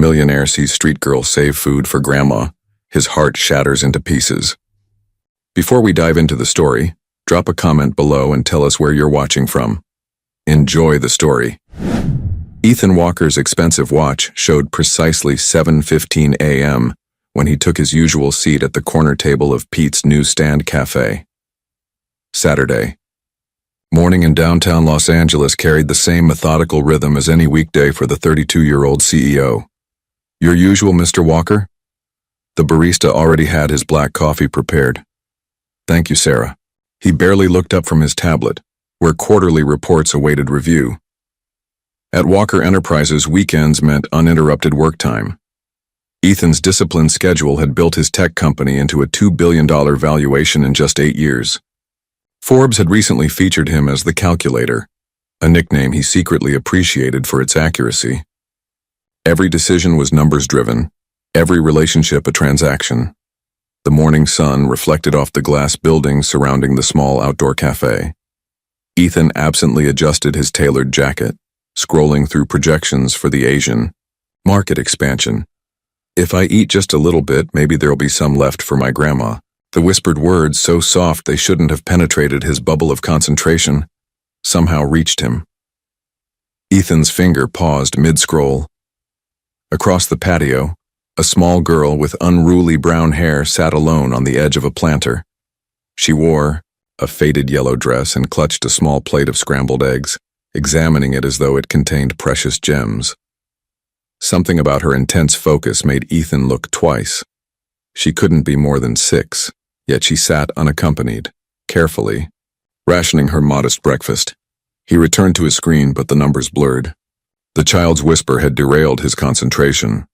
millionaire sees street girl save food for grandma, his heart shatters into pieces. Before we dive into the story, drop a comment below and tell us where you're watching from. Enjoy the story. Ethan Walker's expensive watch showed precisely 7:15 a.m. when he took his usual seat at the corner table of Pete's newsstand cafe. Saturday. Morning in downtown Los Angeles carried the same methodical rhythm as any weekday for the 32-year-old CEO. Your usual, Mr. Walker? The barista already had his black coffee prepared. Thank you, Sarah. He barely looked up from his tablet, where quarterly reports awaited review. At Walker Enterprises, weekends meant uninterrupted work time. Ethan's disciplined schedule had built his tech company into a $2 billion valuation in just 8 years. Forbes had recently featured him as the Calculator, a nickname he secretly appreciated for its accuracy. Every decision was numbers-driven, every relationship a transaction. The morning sun reflected off the glass buildings surrounding the small outdoor cafe. Ethan absently adjusted his tailored jacket, scrolling through projections for the Asian market expansion. If I eat just a little bit, maybe there'll be some left for my grandma. The whispered words, so soft they shouldn't have penetrated his bubble of concentration, somehow reached him. Ethan's finger paused mid-scroll. Across the patio, a small girl with unruly brown hair sat alone on the edge of a planter. She wore a faded yellow dress and clutched a small plate of scrambled eggs, examining it as though it contained precious gems. Something about her intense focus made Ethan look twice. She couldn't be more than 6, yet she sat unaccompanied, carefully, rationing her modest breakfast. He returned to his screen, but the numbers blurred. The child's whisper had derailed his concentration,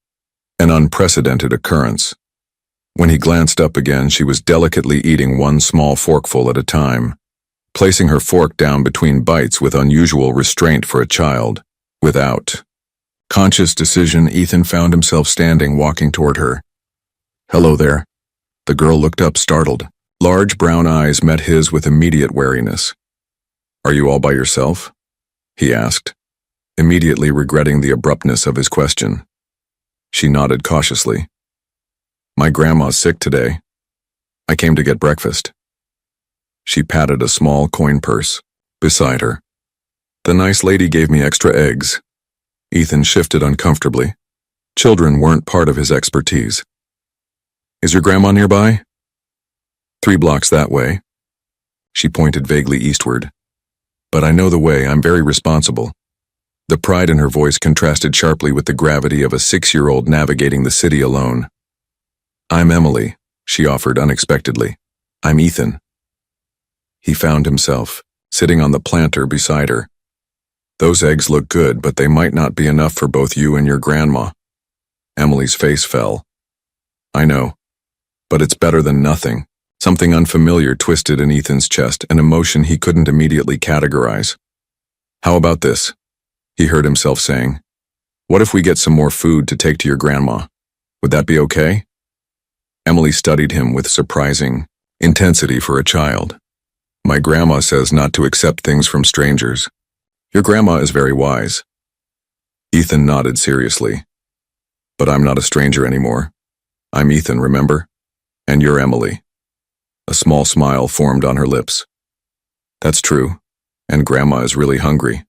an unprecedented occurrence. When he glanced up again, she was delicately eating one small forkful at a time, placing her fork down between bites with unusual restraint for a child. Without conscious decision, Ethan found himself standing, walking toward her. Hello there. The girl looked up, startled. Large brown eyes met his with immediate wariness. Are you all by yourself? He asked, immediately regretting the abruptness of his question. She nodded cautiously. My grandma's sick today. I came to get breakfast. She patted a small coin purse beside her. The nice lady gave me extra eggs. Ethan shifted uncomfortably. Children weren't part of his expertise. Is your grandma nearby? 3 blocks that way. She pointed vaguely eastward. But I know the way, I'm very responsible. The pride in her voice contrasted sharply with the gravity of a 6-year-old navigating the city alone. I'm Emily, she offered unexpectedly. I'm Ethan. He found himself sitting on the planter beside her. Those eggs look good, but they might not be enough for both you and your grandma. Emily's face fell. I know. But it's better than nothing. Something unfamiliar twisted in Ethan's chest, an emotion he couldn't immediately categorize. How about this? He heard himself saying. What if we get some more food to take to your grandma? Would that be okay? Emily studied him with surprising intensity for a child. My grandma says not to accept things from strangers. Your grandma is very wise. Ethan nodded seriously. But I'm not a stranger anymore. I'm Ethan, remember? And you're Emily. A small smile formed on her lips. That's true, and Grandma is really hungry.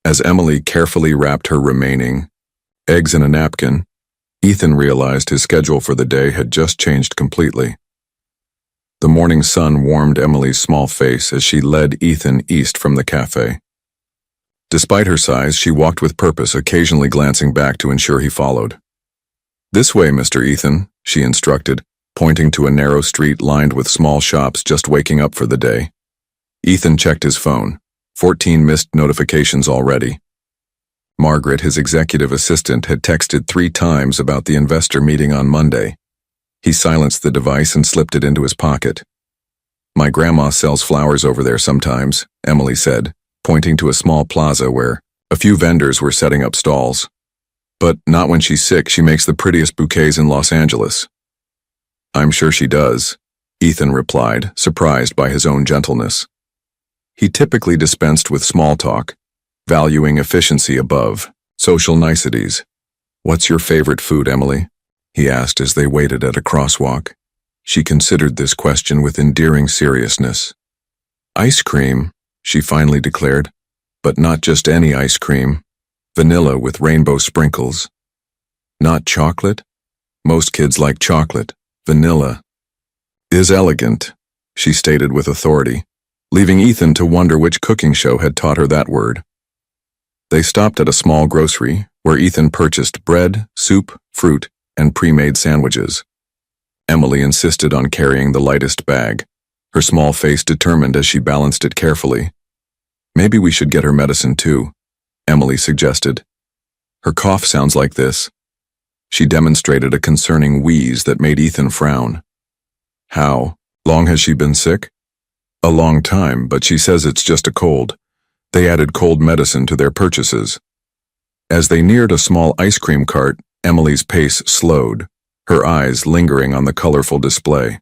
As Emily carefully wrapped her remaining eggs in a napkin, Ethan realized his schedule for the day had just changed completely. The morning sun warmed Emily's small face as she led Ethan east from the cafe. Despite her size, she walked with purpose, occasionally glancing back to ensure he followed. This way, Mr. Ethan, she instructed, pointing to a narrow street lined with small shops just waking up for the day. Ethan checked his phone. 14 missed notifications already. Margaret, his executive assistant, had texted 3 times about the investor meeting on Monday. He silenced the device and slipped it into his pocket. My grandma sells flowers over there sometimes, Emily said, pointing to a small plaza where a few vendors were setting up stalls. But not when she's sick. She makes the prettiest bouquets in Los Angeles. I'm sure she does, Ethan replied, surprised by his own gentleness. He typically dispensed with small talk, valuing efficiency above social niceties. "What's your favorite food, Emily?" he asked as they waited at a crosswalk. She considered this question with endearing seriousness. "Ice cream," she finally declared, "but not just any ice cream. Vanilla with rainbow sprinkles." "Not chocolate?" "Most kids like chocolate. Vanilla is elegant," she stated with authority, leaving Ethan to wonder which cooking show had taught her that word. They stopped at a small grocery where Ethan purchased bread, soup, fruit, and pre-made sandwiches. Emily insisted on carrying the lightest bag, her small face determined as she balanced it carefully. "Maybe we should get her medicine too," Emily suggested. "Her cough sounds like this." She demonstrated a concerning wheeze that made Ethan frown. "How long has she been sick?" "A long time, but she says it's just a cold." They added cold medicine to their purchases. As they neared a small ice cream cart, Emily's pace slowed, her eyes lingering on the colorful display.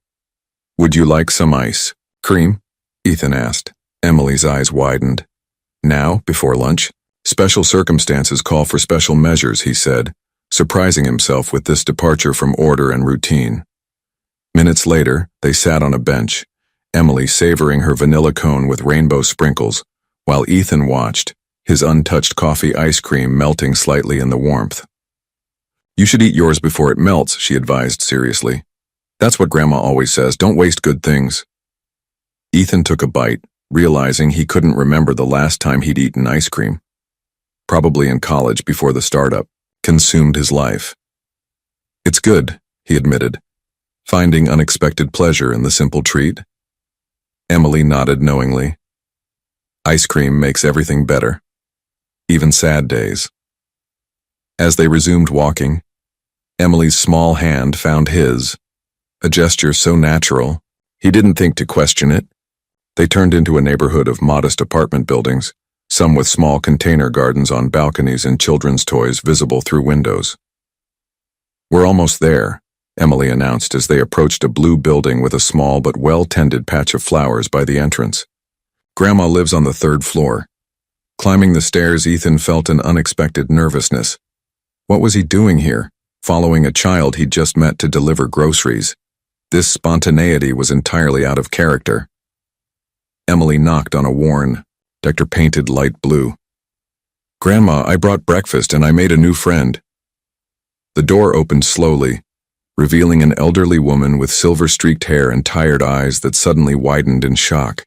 "Would you like some ice cream?" Ethan asked. Emily's eyes widened. "Now, before lunch? Special circumstances call for special measures," he said, surprising himself with this departure from order and routine. Minutes later, they sat on a bench, Emily savoring her vanilla cone with rainbow sprinkles, while Ethan watched, his untouched coffee ice cream melting slightly in the warmth. "You should eat yours before it melts," she advised seriously. "That's what Grandma always says, don't waste good things." Ethan took a bite, realizing he couldn't remember the last time he'd eaten ice cream. Probably in college before the startup consumed his life. "It's good," he admitted, finding unexpected pleasure in the simple treat. Emily nodded knowingly. Ice cream makes everything better, even sad days. As they resumed walking, Emily's small hand found his, a gesture so natural, he didn't think to question it. They turned into a neighborhood of modest apartment buildings, some with small container gardens on balconies and children's toys visible through windows. "We're almost there," Emily announced as they approached a blue building with a small but well-tended patch of flowers by the entrance. "Grandma lives on the 3rd floor." Climbing the stairs, Ethan felt an unexpected nervousness. What was he doing here, following a child he'd just met to deliver groceries? This spontaneity was entirely out of character. Emily knocked on a worn, Dector-painted light blue. "Grandma, I brought breakfast and I made a new friend." The door opened slowly, revealing an elderly woman with silver-streaked hair and tired eyes that suddenly widened in shock.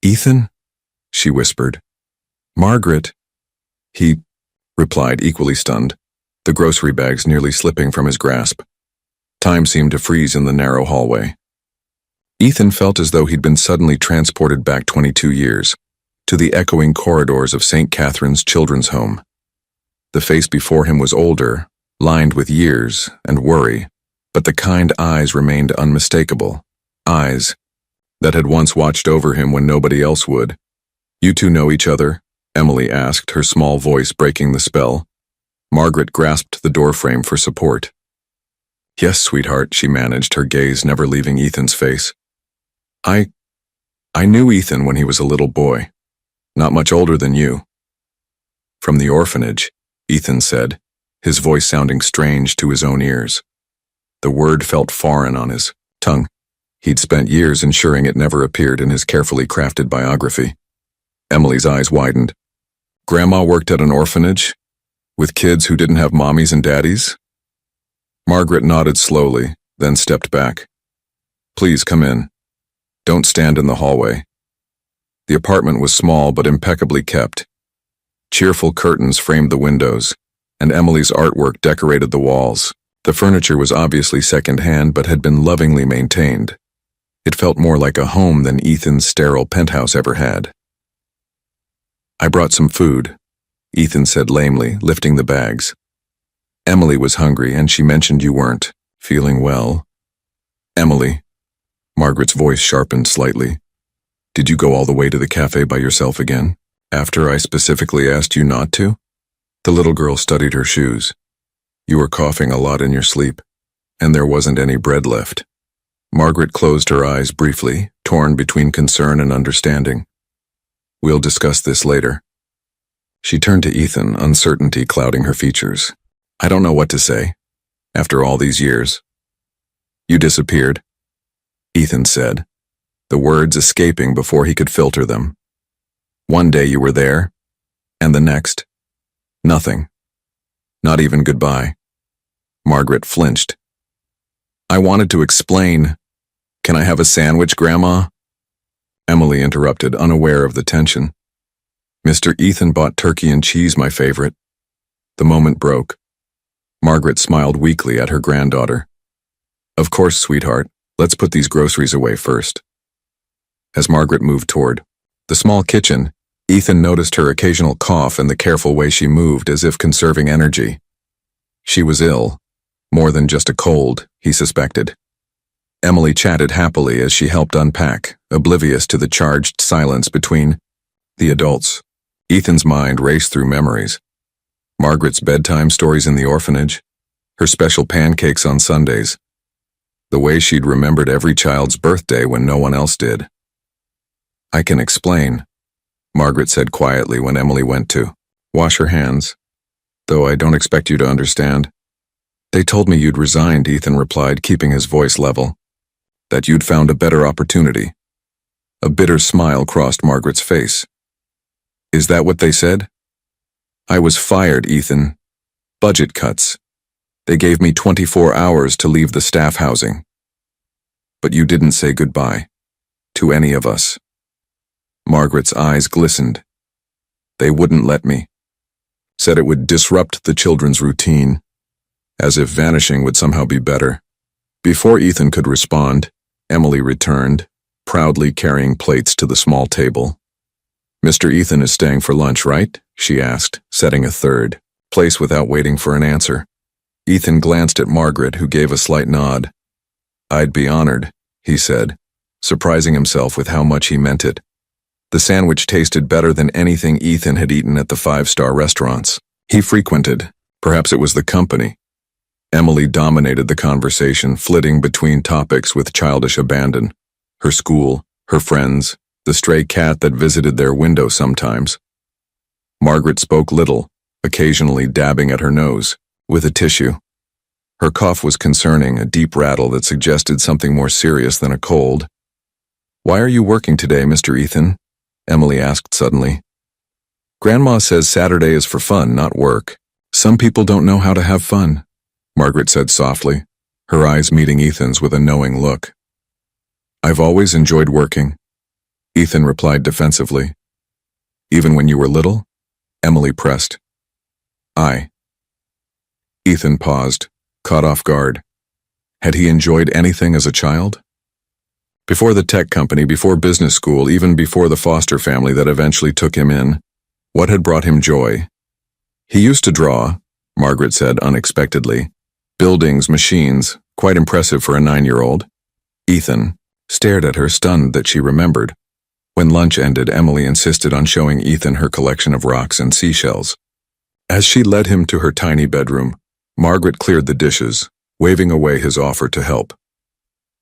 "Ethan?" she whispered. "Margaret." He replied, equally stunned, the grocery bags nearly slipping from his grasp. Time seemed to freeze in the narrow hallway. Ethan felt as though he'd been suddenly transported back 22 years, to the echoing corridors of St. Catherine's Children's Home. The face before him was older, lined with years and worry, but the kind eyes remained unmistakable, eyes that had once watched over him when nobody else would. "You two know each other?" Emily asked, her small voice breaking the spell. Margaret grasped the doorframe for support. "Yes, sweetheart," she managed, her gaze never leaving Ethan's face. I knew Ethan when he was a little boy, not much older than you." "From the orphanage," Ethan said, his voice sounding strange to his own ears. The word felt foreign on his tongue. He'd spent years ensuring it never appeared in his carefully crafted biography. Emily's eyes widened. "Grandma worked at an orphanage? With kids who didn't have mommies and daddies?" Margaret nodded slowly, then stepped back. "Please come in. Don't stand in the hallway." The apartment was small but impeccably kept. Cheerful curtains framed the windows, and Emily's artwork decorated the walls. The furniture was obviously second-hand but had been lovingly maintained. It felt more like a home than Ethan's sterile penthouse ever had. "I brought some food," Ethan said lamely, lifting the bags. "Emily was hungry and she mentioned you weren't feeling well." "Emily," Margaret's voice sharpened slightly, "did you go all the way to the cafe by yourself again, after I specifically asked you not to?" The little girl studied her shoes. "You were coughing a lot in your sleep, and there wasn't any bread left." Margaret closed her eyes briefly, torn between concern and understanding. "We'll discuss this later." She turned to Ethan, uncertainty clouding her features. I don't know what to say. After all these years. You disappeared, Ethan said, the words escaping before he could filter them. One day you were there, and the next, nothing. Not even goodbye. Margaret flinched. I wanted to explain. Can I have a sandwich, Grandma? Emily interrupted, unaware of the tension. Mr. Ethan bought turkey and cheese, my favorite. The moment broke. Margaret smiled weakly at her granddaughter. Of course, sweetheart. Let's put these groceries away first. As Margaret moved toward the small kitchen, Ethan noticed her occasional cough and the careful way she moved as if conserving energy. She was ill. More than just a cold, he suspected. Emily chatted happily as she helped unpack, oblivious to the charged silence between the adults. Ethan's mind raced through memories. Margaret's bedtime stories in the orphanage, her special pancakes on Sundays, the way she'd remembered every child's birthday when no one else did. I can explain, Margaret said quietly when Emily went to wash her hands, though I don't expect you to understand. They told me you'd resigned, Ethan replied, keeping his voice level. That you'd found a better opportunity. A bitter smile crossed Margaret's face. Is that what they said? I was fired, Ethan. Budget cuts. They gave me 24 hours to leave the staff housing. But you didn't say goodbye. To any of us. Margaret's eyes glistened. They wouldn't let me. Said it would disrupt the children's routine. As if vanishing would somehow be better. Before Ethan could respond, Emily returned, proudly carrying plates to the small table. Mr. Ethan is staying for lunch, right? She asked, setting a third place without waiting for an answer. Ethan glanced at Margaret, who gave a slight nod. I'd be honored, he said, surprising himself with how much he meant it. The sandwich tasted better than anything Ethan had eaten at the five-star restaurants he frequented. Perhaps it was the company. Emily dominated the conversation, flitting between topics with childish abandon. Her school, her friends, the stray cat that visited their window sometimes. Margaret spoke little, occasionally dabbing at her nose with a tissue. Her cough was concerning, a deep rattle that suggested something more serious than a cold. Why are you working today, Mr. Ethan? Emily asked suddenly. Grandma says Saturday is for fun, not work. Some people don't know how to have fun, Margaret said softly, her eyes meeting Ethan's with a knowing look. I've always enjoyed working, Ethan replied defensively. Even when you were little? Emily pressed. Ethan paused, caught off guard. Had he enjoyed anything as a child? Before the tech company, before business school, even before the foster family that eventually took him in, what had brought him joy? He used to draw, Margaret said unexpectedly. Buildings, machines, quite impressive for a 9-year-old. Ethan stared at her, stunned that she remembered. When lunch ended, Emily insisted on showing Ethan her collection of rocks and seashells. As she led him to her tiny bedroom, Margaret cleared the dishes, waving away his offer to help.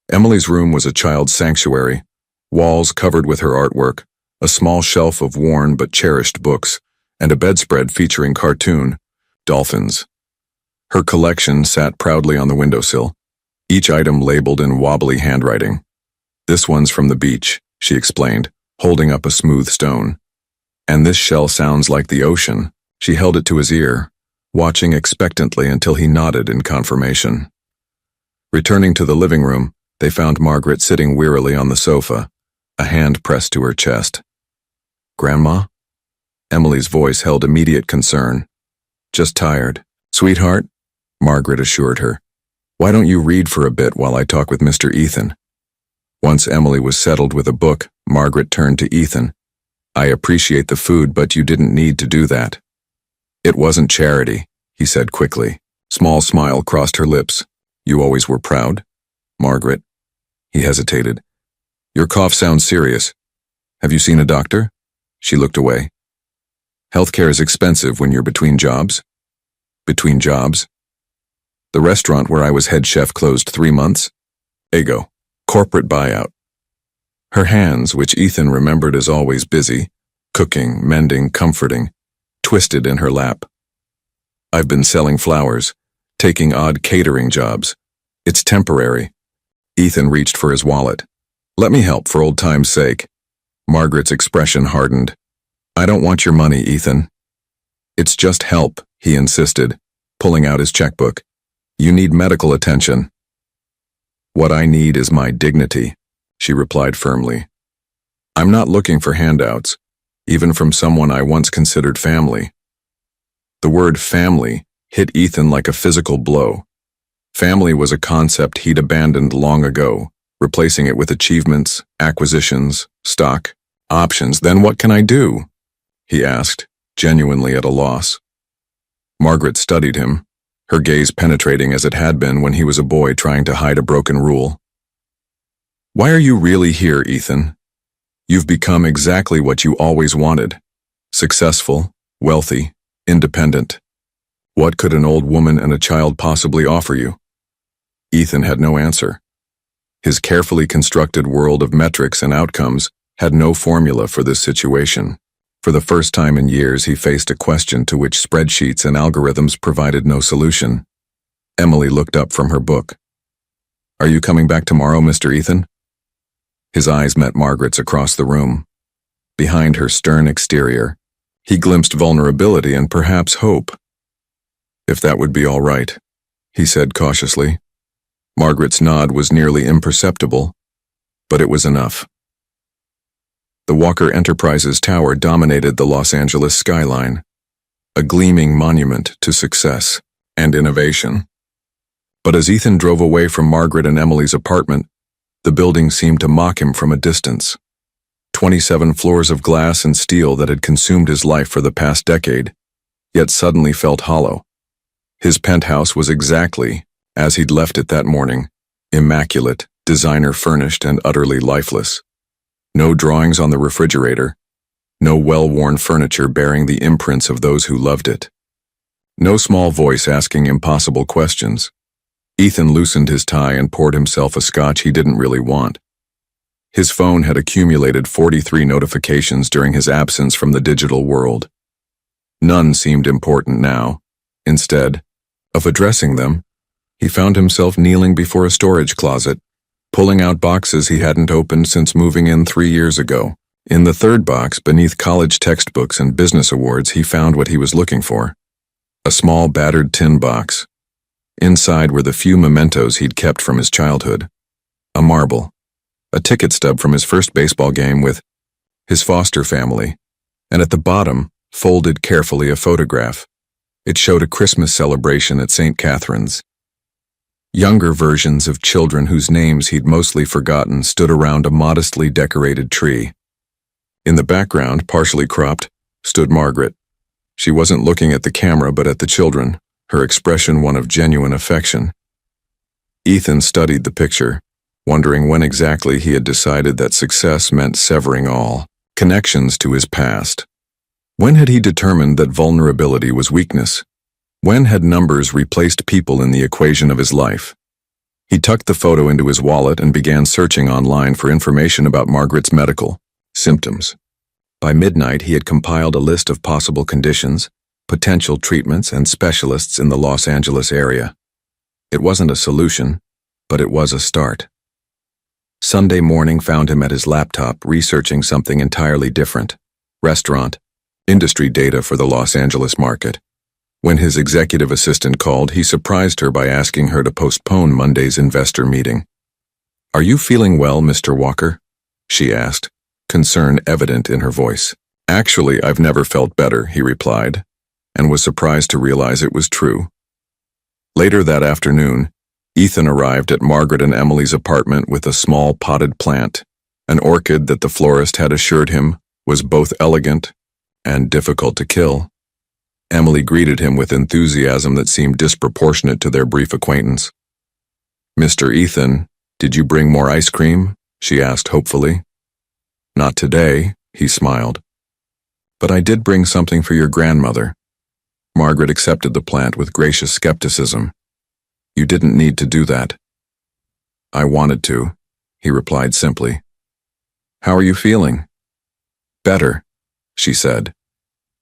Emily's room was a child's sanctuary, walls covered with her artwork, a small shelf of worn but cherished books, and a bedspread featuring cartoon dolphins. Her collection sat proudly on the windowsill, each item labeled in wobbly handwriting. This one's from the beach, she explained, holding up a smooth stone. And this shell sounds like the ocean. She held it to his ear, watching expectantly until he nodded in confirmation. Returning to the living room, they found Margaret sitting wearily on the sofa, a hand pressed to her chest. Grandma? Emily's voice held immediate concern. Just tired. Sweetheart, Margaret assured her. Why don't you read for a bit while I talk with Mr. Ethan? Once Emily was settled with a book, Margaret turned to Ethan. I appreciate the food, but you didn't need to do that. It wasn't charity, he said quickly. Small smile crossed her lips. You always were proud, Margaret. He hesitated. Your cough sounds serious. Have you seen a doctor? She looked away. Healthcare is expensive when you're between jobs. Between jobs? The restaurant where I was head chef closed 3 months. Ego. Corporate buyout. Her hands, which Ethan remembered as always busy, cooking, mending, comforting, twisted in her lap. I've been selling flowers, taking odd catering jobs. It's temporary. Ethan reached for his wallet. Let me help for old time's sake. Margaret's expression hardened. I don't want your money, Ethan. It's just help, he insisted, pulling out his checkbook. You need medical attention. What I need is my dignity, she replied firmly. I'm not looking for handouts, even from someone I once considered family. The word family hit Ethan like a physical blow. Family was a concept he'd abandoned long ago, replacing it with achievements, acquisitions, stock, options. Then what can I do? He asked, genuinely at a loss. Margaret studied him, her gaze penetrating as it had been when he was a boy trying to hide a broken rule. Why are you really here, Ethan? You've become exactly what you always wanted. Successful, wealthy, independent. What could an old woman and a child possibly offer you? Ethan had no answer. His carefully constructed world of metrics and outcomes had no formula for this situation. For the first time in years, he faced a question to which spreadsheets and algorithms provided no solution. Emily looked up from her book. Are you coming back tomorrow, Mr. Ethan? His eyes met Margaret's across the room. Behind her stern exterior, he glimpsed vulnerability and perhaps hope. If that would be all right, he said cautiously. Margaret's nod was nearly imperceptible, but it was enough. The Walker Enterprises Tower dominated the Los Angeles skyline, a gleaming monument to success and innovation. But as Ethan drove away from Margaret and Emily's apartment, the building seemed to mock him from a distance. 27 floors of glass and steel that had consumed his life for the past decade, yet suddenly felt hollow. His penthouse was exactly as he'd left it that morning, immaculate, designer-furnished, and utterly lifeless. No drawings on the refrigerator, no well-worn furniture bearing the imprints of those who loved it. No small voice asking impossible questions. Ethan loosened his tie and poured himself a scotch he didn't really want. His phone had accumulated 43 notifications during his absence from the digital world. None seemed important now. Instead of addressing them, he found himself kneeling before a storage closet, pulling out boxes he hadn't opened since moving in 3 years ago. In the third box, beneath college textbooks and business awards, he found what he was looking for. A small, battered tin box. Inside were the few mementos he'd kept from his childhood. A marble, a ticket stub from his first baseball game with his foster family, and at the bottom, folded carefully, a photograph. It showed a Christmas celebration at St. Catherine's. Younger versions of children whose names he'd mostly forgotten stood around a modestly decorated tree. In the background, partially cropped, stood Margaret. She wasn't looking at the camera but at the children, her expression one of genuine affection. Ethan studied the picture, wondering when exactly he had decided that success meant severing all connections to his past. When had he determined that vulnerability was weakness? When had numbers replaced people in the equation of his life? He tucked the photo into his wallet and began searching online for information about Margaret's medical symptoms. By midnight, he had compiled a list of possible conditions, potential treatments, and specialists in the Los Angeles area. It wasn't a solution, but it was a start. Sunday morning found him at his laptop researching something entirely different: restaurant industry data for the Los Angeles market. When his executive assistant called, he surprised her by asking her to postpone Monday's investor meeting. "Are you feeling well, Mr. Walker?" she asked, concern evident in her voice. "Actually, I've never felt better," he replied, and was surprised to realize it was true. Later that afternoon, Ethan arrived at Margaret and Emily's apartment with a small potted plant, an orchid that the florist had assured him was both elegant and difficult to kill. Emily greeted him with enthusiasm that seemed disproportionate to their brief acquaintance. "Mr. Ethan, did you bring more ice cream?" she asked hopefully. "Not today," he smiled. "But I did bring something for your grandmother." Margaret accepted the plant with gracious skepticism. "You didn't need to do that." "I wanted to," he replied simply. "How are you feeling?" "Better," she said,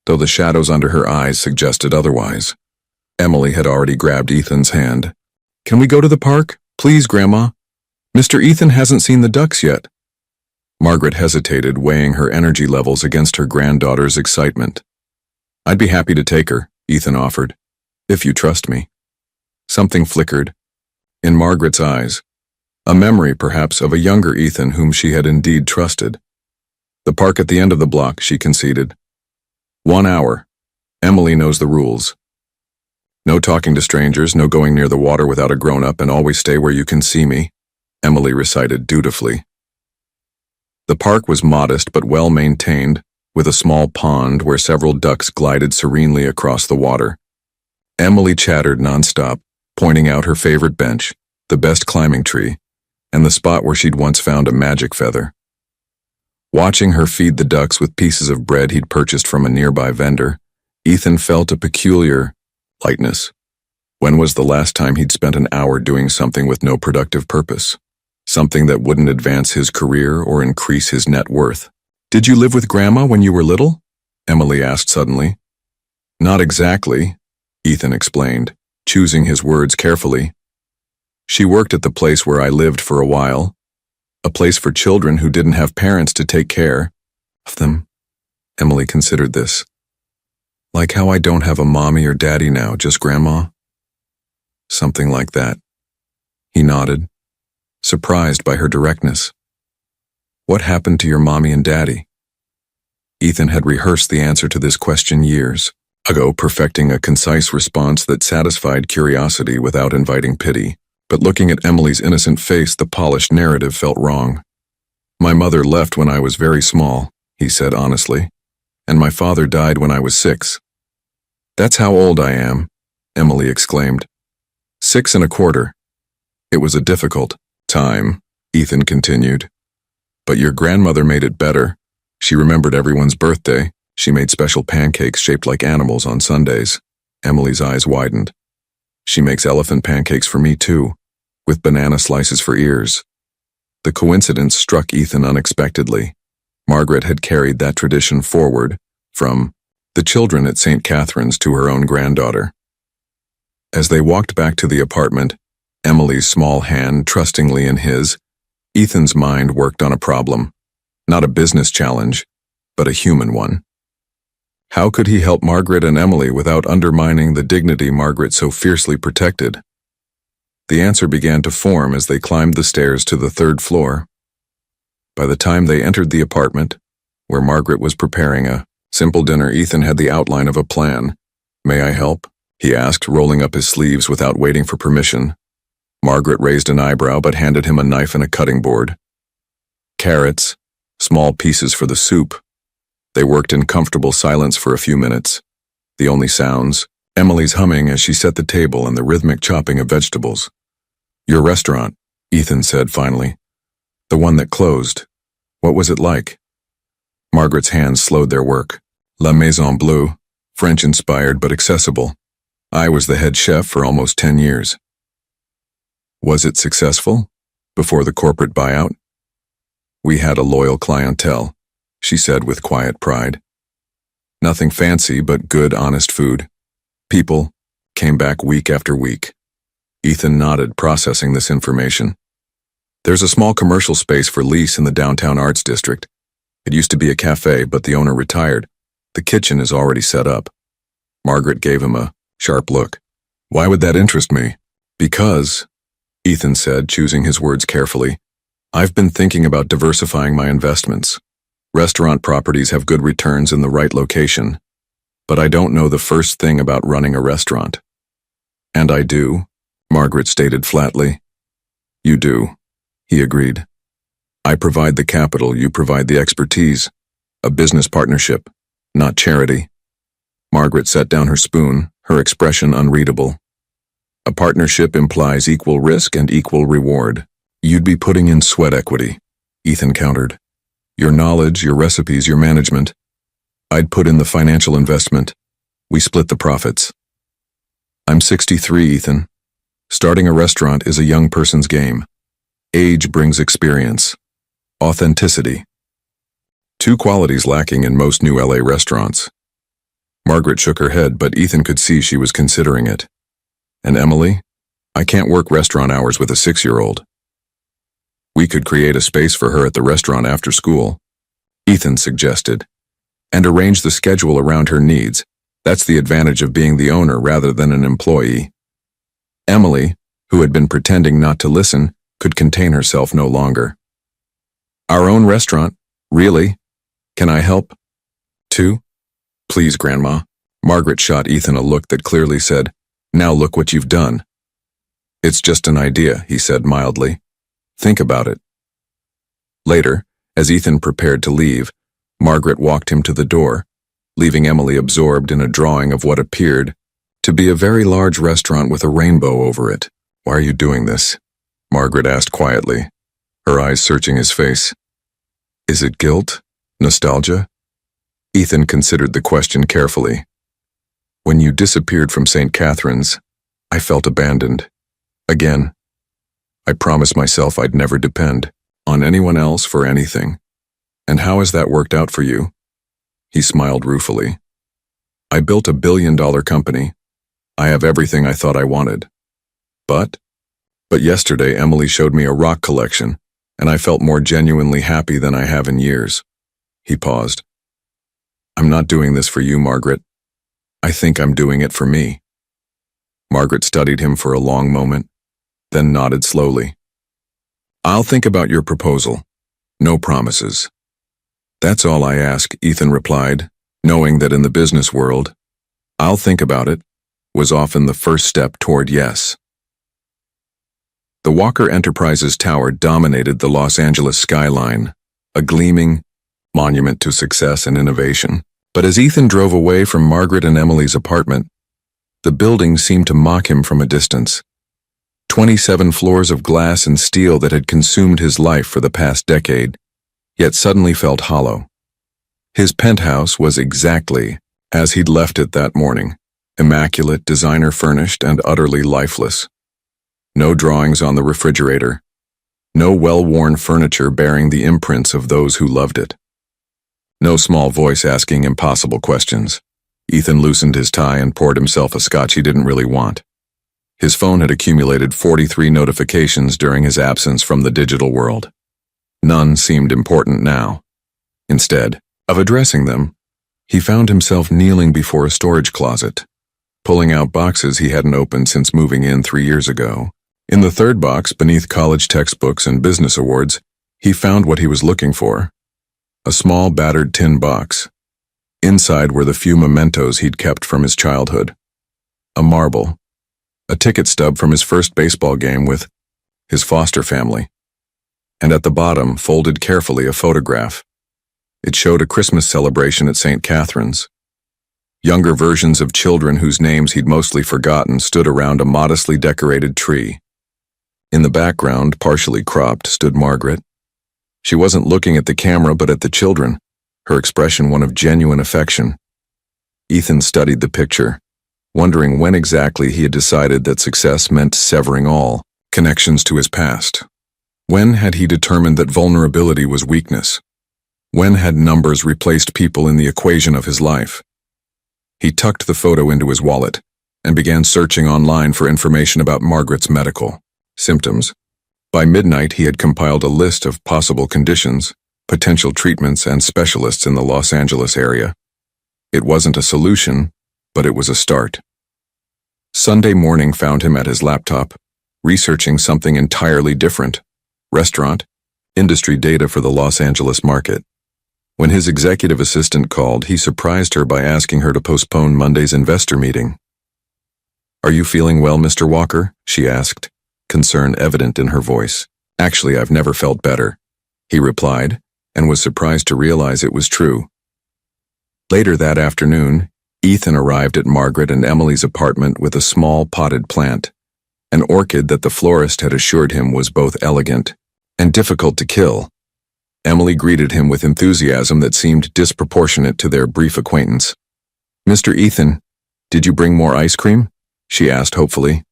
though the shadows under her eyes suggested otherwise. Emily had already grabbed Ethan's hand. "Can we go to the park? Please, Grandma. Mr. Ethan hasn't seen the ducks yet." Margaret hesitated, weighing her energy levels against her granddaughter's excitement. "I'd be happy to take her," Ethan offered, "if you trust me." Something flickered in Margaret's eyes, a memory perhaps of a younger Ethan whom she had indeed trusted. "The park at the end of the block," she conceded. "1 hour. Emily knows the rules. No talking to strangers, no going near the water without a grown-up, and always stay where you can see me," Emily recited dutifully. The park was modest but well-maintained, with a small pond where several ducks glided serenely across the water. Emily chattered nonstop, pointing out her favorite bench, the best climbing tree, and the spot where she'd once found a magic feather. Watching her feed the ducks with pieces of bread he'd purchased from a nearby vendor, Ethan felt a peculiar lightness. When was the last time he'd spent an hour doing something with no productive purpose? Something that wouldn't advance his career or increase his net worth. "Did you live with Grandma when you were little?" Emily asked suddenly. "Not exactly," Ethan explained, choosing his words carefully. "She worked at the place where I lived for a while, a place for children who didn't have parents to take care of them." Emily considered this. "Like how I don't have a mommy or daddy now, just Grandma?" "Something like that." He nodded, surprised by her directness. "What happened to your mommy and daddy?" Ethan had rehearsed the answer to this question years ago, perfecting a concise response that satisfied curiosity without inviting pity. But looking at Emily's innocent face, the polished narrative felt wrong. "My mother left when I was very small," he said honestly, "and my father died when I was 6. "That's how old I am," Emily exclaimed. 6 and a quarter. "It was a difficult time," Ethan continued. "But your grandmother made it better. She remembered everyone's birthday. She made special pancakes shaped like animals on Sundays." Emily's eyes widened. "She makes elephant pancakes for me too, with banana slices for ears." The coincidence struck Ethan unexpectedly. Margaret had carried that tradition forward, from the children at St. Catherine's to her own granddaughter. As they walked back to the apartment, Emily's small hand trustingly in his, Ethan's mind worked on a problem. Not a business challenge, but a human one. How could he help Margaret and Emily without undermining the dignity Margaret so fiercely protected? The answer began to form as they climbed the stairs to the 3rd floor. By the time they entered the apartment, where Margaret was preparing a simple dinner, Ethan had the outline of a plan. "May I help?" he asked, rolling up his sleeves without waiting for permission. Margaret raised an eyebrow but handed him a knife and a cutting board. Carrots, small pieces for the soup. They worked in comfortable silence for a few minutes. The only sounds, Emily's humming as she set the table and the rhythmic chopping of vegetables. "Your restaurant," Ethan said finally. "The one that closed. What was it like?" Margaret's hands slowed their work. La Maison Bleue, French-inspired but accessible. I was the head chef for almost 10 years. Was it successful? Before the corporate buyout? We had a loyal clientele, she said with quiet pride. Nothing fancy but good, honest food. People came back week after week. Ethan nodded, processing this information. "There's a small commercial space for lease in the downtown arts district. It used to be a cafe, but the owner retired. The kitchen is already set up." Margaret gave him a sharp look. "Why would that interest me?" "Because," Ethan said, choosing his words carefully, "I've been thinking about diversifying my investments. Restaurant properties have good returns in the right location, but I don't know the first thing about running a restaurant." "And I do," Margaret stated flatly. "You do," he agreed. "I provide the capital, you provide the expertise. A business partnership, not charity." Margaret set down her spoon, her expression unreadable. "A partnership implies equal risk and equal reward. You'd be putting in sweat equity," Ethan countered. "Your knowledge, your recipes, your management. I'd put in the financial investment. We split the profits." "I'm 63, Ethan. Starting a restaurant is a young person's game. Age brings experience. Authenticity. 2 qualities lacking in most new LA restaurants." Margaret shook her head, but Ethan could see she was considering it. And Emily? I can't work restaurant hours with a 6-year-old. We could create a space for her at the restaurant after school, Ethan suggested, and arrange the schedule around her needs. That's the advantage of being the owner rather than an employee. Emily, who had been pretending not to listen, could contain herself no longer. Our own restaurant? Really? Can I help? Too? Please, Grandma. Margaret shot Ethan a look that clearly said, "Now look what you've done." It's just an idea, he said mildly. Think about it. Later, as Ethan prepared to leave, Margaret walked him to the door, leaving Emily absorbed in a drawing of what appeared to be a very large restaurant with a rainbow over it. Why are you doing this? Margaret asked quietly, her eyes searching his face. Is it guilt? Nostalgia? Ethan considered the question carefully. When you disappeared from St. Catherine's, I felt abandoned. Again. I promised myself I'd never depend on anyone else for anything. And how has that worked out for you? He smiled ruefully. I built a billion-dollar company. I have everything I thought I wanted. But yesterday Emily showed me a rock collection, and I felt more genuinely happy than I have in years. He paused. I'm not doing this for you, Margaret. I think I'm doing it for me. Margaret studied him for a long moment, then nodded slowly. I'll think about your proposal. No promises. That's all I ask, Ethan replied, knowing that in the business world, I'll think about it was often the first step toward yes. The Walker Enterprises Tower dominated the Los Angeles skyline, a gleaming monument to success and innovation. But as Ethan drove away from Margaret and Emily's apartment, the building seemed to mock him from a distance. 27 floors of glass and steel that had consumed his life for the past decade, yet suddenly felt hollow. His penthouse was exactly as he'd left it that morning, immaculate, designer-furnished, and utterly lifeless. No drawings on the refrigerator, no well-worn furniture bearing the imprints of those who loved it. No small voice asking impossible questions. Ethan loosened his tie and poured himself a scotch he didn't really want. His phone had accumulated 43 notifications during his absence from the digital world. None seemed important now. Instead of addressing them, he found himself kneeling before a storage closet, pulling out boxes he hadn't opened since moving in 3 years ago. In the third box, beneath college textbooks and business awards, he found what he was looking for. A small, battered tin box. Inside were the few mementos he'd kept from his childhood. A marble. A ticket stub from his first baseball game with his foster family. And at the bottom, folded carefully, a photograph. It showed a Christmas celebration at St. Catherine's. Younger versions of children whose names he'd mostly forgotten stood around a modestly decorated tree. In the background, partially cropped, stood Margaret. She wasn't looking at the camera but at the children, her expression one of genuine affection. Ethan studied the picture, wondering when exactly he had decided that success meant severing all connections to his past. When had he determined that vulnerability was weakness? When had numbers replaced people in the equation of his life? He tucked the photo into his wallet and began searching online for information about Margaret's medical symptoms. By midnight, he had compiled a list of possible conditions, potential treatments, and specialists in the Los Angeles area. It wasn't a solution, but it was a start. Sunday morning found him at his laptop, researching something entirely different: restaurant, industry data for the Los Angeles market. When his executive assistant called, he surprised her by asking her to postpone Monday's investor meeting. Are you feeling well, Mr. Walker? She asked, concern evident in her voice. Actually, I've never felt better, he replied, and was surprised to realize it was true. Later that afternoon, Ethan arrived at Margaret and Emily's apartment with a small potted plant, an orchid that the florist had assured him was both elegant and difficult to kill. Emily greeted him with enthusiasm that seemed disproportionate to their brief acquaintance. Mr. Ethan, did you bring more ice cream? She asked hopefully.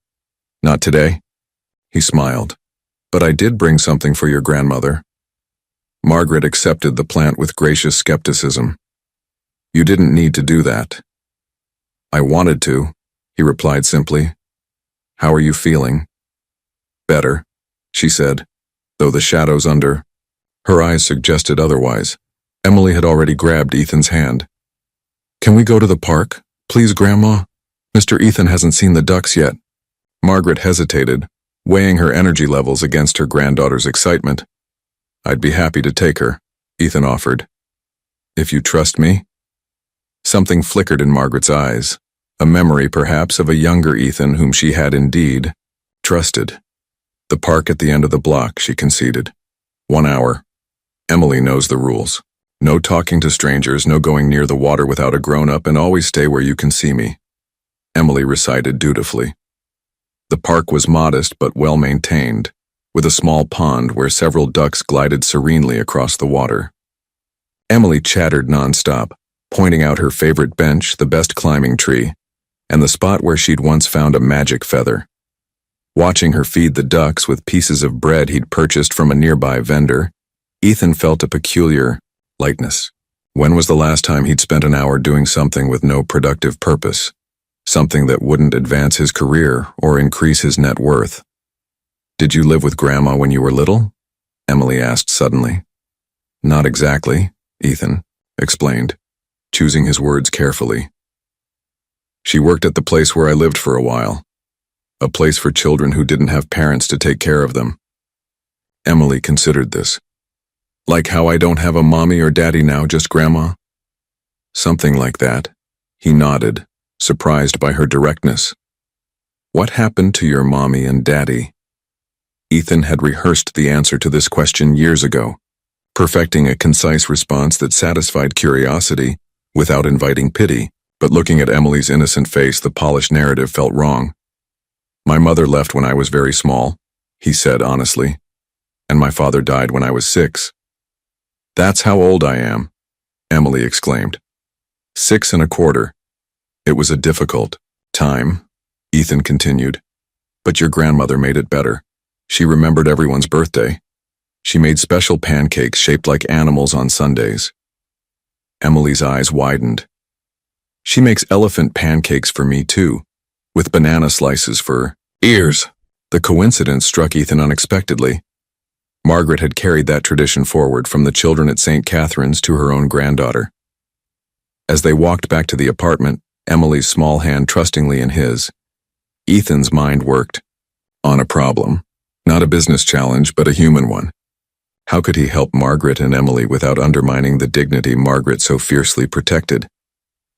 Not today. He smiled. But I did bring something for your grandmother. Margaret accepted the plant with gracious skepticism. You didn't need to do that. I wanted to, he replied simply. How are you feeling? Better, she said, though the shadows under her eyes suggested otherwise. Emily had already grabbed Ethan's hand. Can we go to the park? Please, Grandma? Mr. Ethan hasn't seen the ducks yet. Margaret hesitated, weighing her energy levels against her granddaughter's excitement. I'd be happy to take her, Ethan offered. If you trust me? Something flickered in Margaret's eyes, a memory perhaps of a younger Ethan whom she had indeed trusted. The park at the end of the block, she conceded. 1 hour. Emily knows the rules. No talking to strangers, no going near the water without a grown-up, and always stay where you can see me, Emily recited dutifully. The park was modest but well-maintained, with a small pond where several ducks glided serenely across the water. Emily chattered nonstop, pointing out her favorite bench, the best climbing tree, and the spot where she'd once found a magic feather. Watching her feed the ducks with pieces of bread he'd purchased from a nearby vendor, Ethan felt a peculiar lightness. When was the last time he'd spent an hour doing something with no productive purpose? Something that wouldn't advance his career or increase his net worth. Did you live with Grandma when you were little? Emily asked suddenly. Not exactly, Ethan explained, choosing his words carefully. She worked at the place where I lived for a while. A place for children who didn't have parents to take care of them. Emily considered this. Like how I don't have a mommy or daddy now, just Grandma? Something like that. He nodded, surprised by her directness. What happened to your mommy and daddy? Ethan had rehearsed the answer to this question years ago, perfecting a concise response that satisfied curiosity without inviting pity, but looking at Emily's innocent face, the polished narrative felt wrong. My mother left when I was very small, he said honestly, and my father died when I was 6. That's how old I am, Emily exclaimed. 6 1/4. It was a difficult time, Ethan continued, but your grandmother made it better. She remembered everyone's birthday. She made special pancakes shaped like animals on Sundays. Emily's eyes widened. She makes elephant pancakes for me too, with banana slices for ears. The coincidence struck Ethan unexpectedly. Margaret had carried that tradition forward from the children at St. Catherine's to her own granddaughter. As they walked back to the apartment, Emily's small hand trustingly in his, Ethan's mind worked on a problem, not a business challenge, but a human one. How could he help Margaret and Emily without undermining the dignity Margaret so fiercely protected?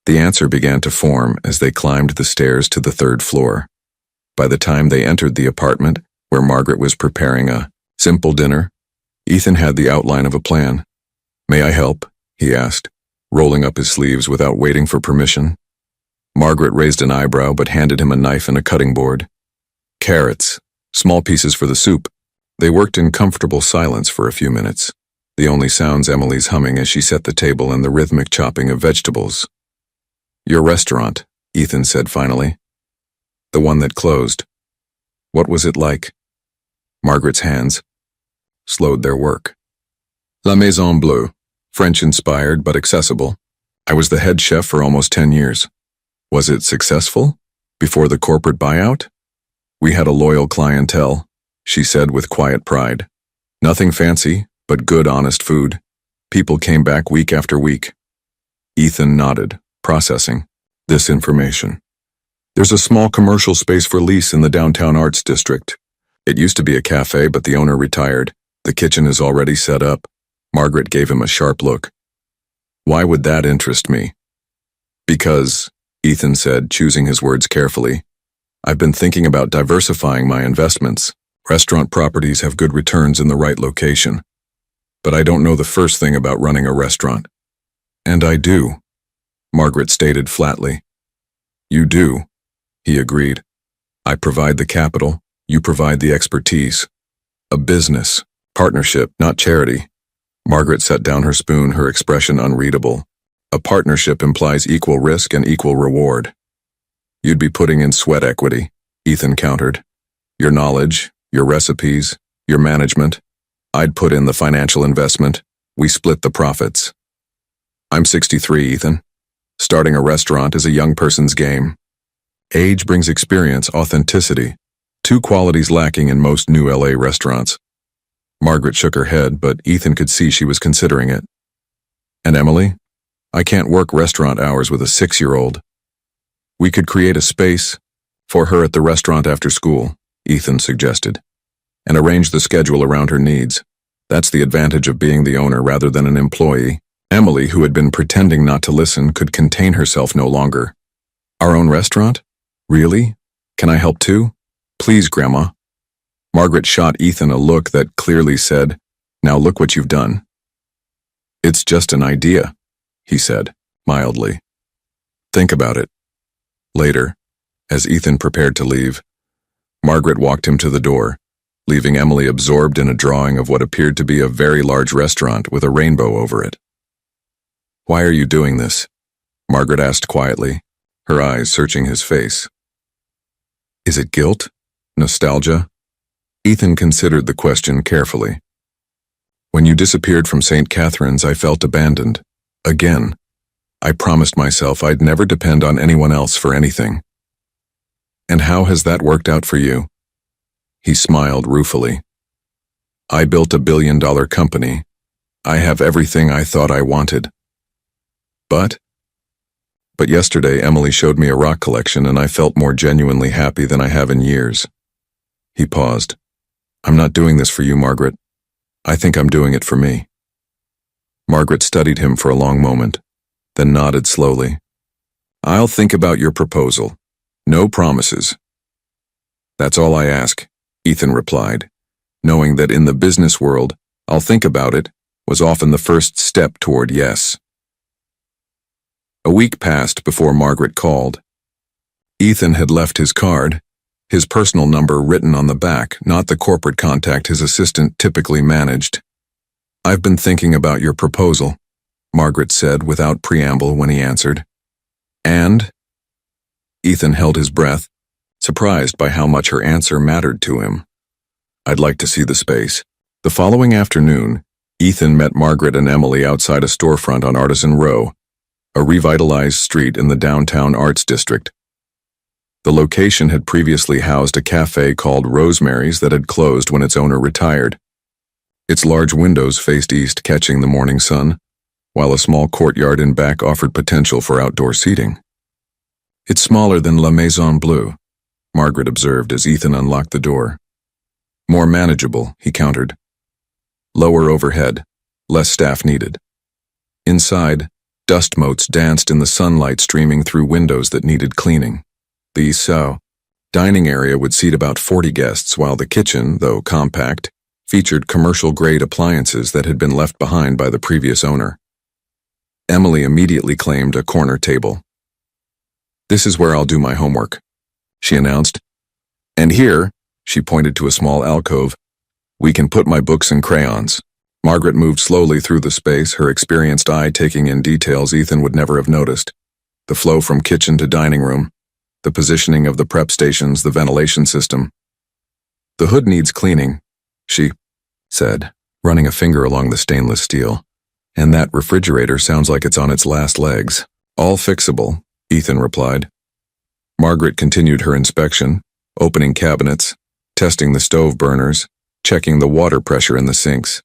The answer began to form as they climbed the stairs to the 3rd floor. By the time they entered the apartment, where Margaret was preparing a simple dinner, Ethan had the outline of a plan. May I help? He asked, rolling up his sleeves without waiting for permission. Margaret raised an eyebrow but handed him a knife and a cutting board. Carrots, small pieces for the soup. They worked in comfortable silence for a few minutes, the only sounds Emily's humming as she set the table and the rhythmic chopping of vegetables. Your restaurant, Ethan said finally. The one that closed. What was it like? Margaret's hands slowed their work. La Maison Bleue, French-inspired but accessible. I was the head chef for almost 10 years. Was it successful? Before the corporate buyout? We had a loyal clientele, she said with quiet pride. Nothing fancy, but good, honest food. People came back week after week. Ethan nodded, processing this information. There's a small commercial space for lease in the downtown arts district. It used to be a cafe, but the owner retired. The kitchen is already set up. Margaret gave him a sharp look. Why would that interest me? Because, Ethan said, choosing his words carefully, I've been thinking about diversifying my investments. Restaurant properties have good returns in the right location. But I don't know the first thing about running a restaurant. And I do, Margaret stated flatly. You do, he agreed. I provide the capital, you provide the expertise. A business, partnership, not charity. Margaret set down her spoon, her expression unreadable. A partnership implies equal risk and equal reward. You'd be putting in sweat equity, Ethan countered. Your knowledge, your recipes, your management. I'd put in the financial investment. We split the profits. I'm 63, Ethan. Starting a restaurant is a young person's game. Age brings experience, authenticity, two qualities lacking in most new LA restaurants. Margaret shook her head, but Ethan could see she was considering it. And Emily? I can't work restaurant hours with a 6-year-old. We could create a space for her at the restaurant after school, Ethan suggested, and arrange the schedule around her needs. That's the advantage of being the owner rather than an employee. Emily, who had been pretending not to listen, could contain herself no longer. Our own restaurant? Really? Can I help too? Please, Grandma. Margaret shot Ethan a look that clearly said, "Now look what you've done." It's just an idea, he said, mildly. Think about it. Later, as Ethan prepared to leave, Margaret walked him to the door, leaving Emily absorbed in a drawing of what appeared to be a very large restaurant with a rainbow over it. Why are you doing this? Margaret asked quietly, her eyes searching his face. Is it guilt? Nostalgia? Ethan considered the question carefully. When you disappeared from St. Catherine's, I felt abandoned. Again. I promised myself I'd never depend on anyone else for anything. And how has that worked out for you? He smiled ruefully. I built a billion-dollar company. I have everything I thought I wanted. But yesterday Emily showed me a rock collection and I felt more genuinely happy than I have in years. He paused. I'm not doing this for you, Margaret. I think I'm doing it for me. Margaret studied him for a long moment, then nodded slowly. I'll think about your proposal. No promises. That's all I ask, Ethan replied, knowing that in the business world, I'll think about it was often the first step toward yes. A week passed before Margaret called. Ethan had left his card, his personal number written on the back, not the corporate contact his assistant typically managed. I've been thinking about your proposal, Margaret said without preamble when he answered. And? Ethan held his breath, surprised by how much her answer mattered to him. I'd like to see the space. The following afternoon, Ethan met Margaret and Emily outside a storefront on Artisan Row, a revitalized street in the downtown arts district. The location had previously housed a cafe called Rosemary's that had closed when its owner retired. Its large windows faced east, catching the morning sun, while a small courtyard in back offered potential for outdoor seating. It's smaller than La Maison Bleue, Margaret observed as Ethan unlocked the door. More manageable, he countered. Lower overhead, less staff needed. Inside, dust motes danced in the sunlight streaming through windows that needed cleaning. The dining area would seat about 40 guests, while the kitchen, though compact, featured commercial-grade appliances that had been left behind by the previous owner. Emily immediately claimed a corner table. This is where I'll do my homework, she announced. And here, she pointed to a small alcove, we can put my books and crayons. Margaret moved slowly through the space, her experienced eye taking in details Ethan would never have noticed. The flow from kitchen to dining room, the positioning of the prep stations, the ventilation system. The hood needs cleaning, she said, running a finger along the stainless steel. And that refrigerator sounds like it's on its last legs. All fixable, Ethan replied. Margaret continued her inspection, opening cabinets, testing the stove burners, checking the water pressure in the sinks.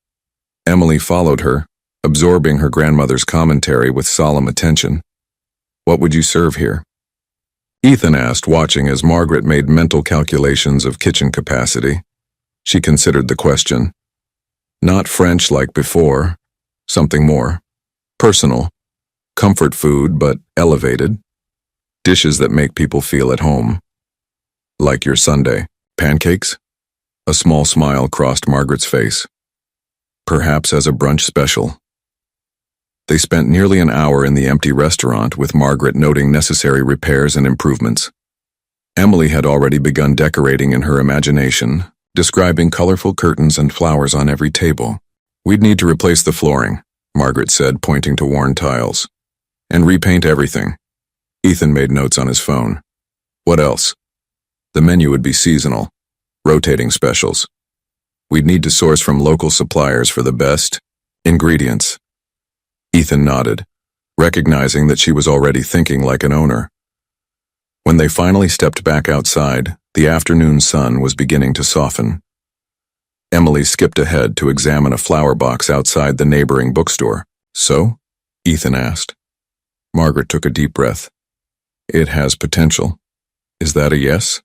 Emily followed her, absorbing her grandmother's commentary with solemn attention. What would you serve here? Ethan asked, watching as Margaret made mental calculations of kitchen capacity. She considered the question. Not French like before, something more. Personal. Comfort food, but elevated. Dishes that make people feel at home. Like your Sunday. Pancakes? A small smile crossed Margaret's face. Perhaps as a brunch special. They spent nearly an hour in the empty restaurant, with Margaret noting necessary repairs and improvements. Emily had already begun decorating in her imagination, describing colorful curtains and flowers on every table. We'd need to replace the flooring, Margaret said, pointing to worn tiles. And repaint everything. Ethan made notes on his phone. What else? The menu would be seasonal, rotating specials. We'd need to source from local suppliers for the best ingredients. Ethan nodded. recognizing that she was already thinking like an owner. When they finally stepped back outside, the afternoon sun was beginning to soften. Emily skipped ahead to examine a flower box outside the neighboring bookstore. "So?" Ethan asked. Margaret took a deep breath. "It has potential. Is that a yes?"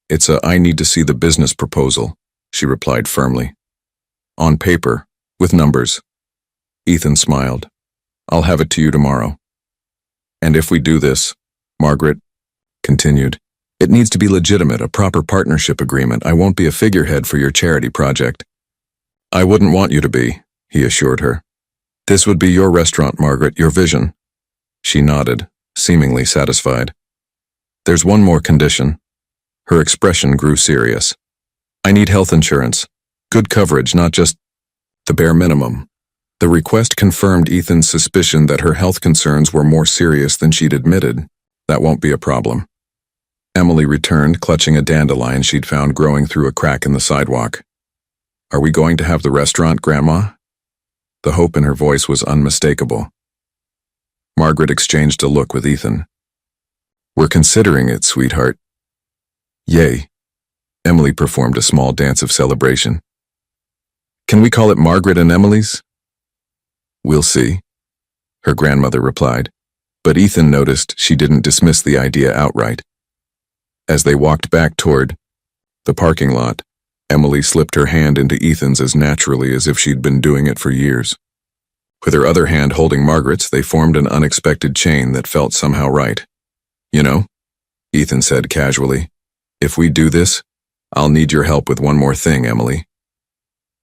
"It's a I need to see the business proposal," she replied firmly. "On paper, with numbers." Ethan smiled. "I'll have it to you tomorrow." "And if we do this," Margaret continued, "it needs to be legitimate, a proper partnership agreement. I won't be a figurehead for your charity project." "I wouldn't want you to be," he assured her. "This would be your restaurant, Margaret, your vision." She nodded, seemingly satisfied. "There's one more condition." Her expression grew serious. "I need health insurance. Good coverage, not just the bare minimum." The request confirmed Ethan's suspicion that her health concerns were more serious than she'd admitted. "That won't be a problem." Emily returned, clutching a dandelion she'd found growing through a crack in the sidewalk. "Are we going to have the restaurant, Grandma?" The hope in her voice was unmistakable. Margaret exchanged a look with Ethan. "We're considering it, sweetheart." "Yay." Emily performed a small dance of celebration. "Can we call it Margaret and Emily's?" "We'll see," her grandmother replied, but Ethan noticed she didn't dismiss the idea outright. As they walked back toward the parking lot, Emily slipped her hand into Ethan's as naturally as if she'd been doing it for years. With her other hand holding Margaret's, they formed an unexpected chain that felt somehow right. "You know," Ethan said casually, "if we do this, I'll need your help with one more thing, Emily."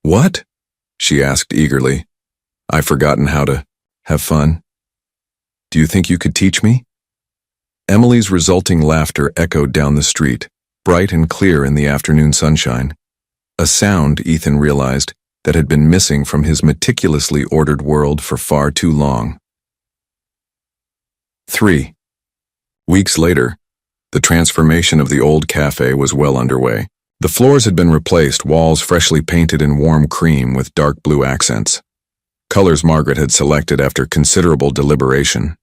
"What?" she asked eagerly. "I've forgotten how to have fun. Do you think you could teach me?" Emily's resulting laughter echoed down the street, bright and clear in the afternoon sunshine. A sound, Ethan realized, that had been missing from his meticulously ordered world for far too long. 3. Weeks later, the transformation of the old cafe was well underway. The floors had been replaced, walls freshly painted in warm cream with dark blue accents. Colors Margaret had selected after considerable deliberation.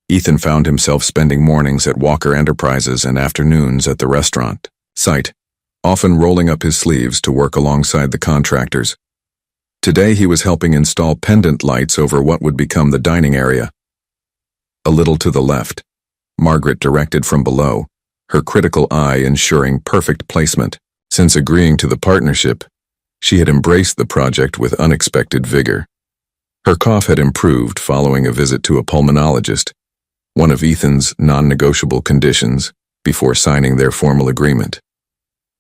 Ethan found himself spending mornings at Walker Enterprises and afternoons at the restaurant site, often rolling up his sleeves to work alongside the contractors. Today he was helping install pendant lights over what would become the dining area. A little to the left, Margaret directed from below, her critical eye ensuring perfect placement. Since agreeing to the partnership, she had embraced the project with unexpected vigor. Her cough had improved following a visit to a pulmonologist, one of Ethan's non-negotiable conditions before signing their formal agreement.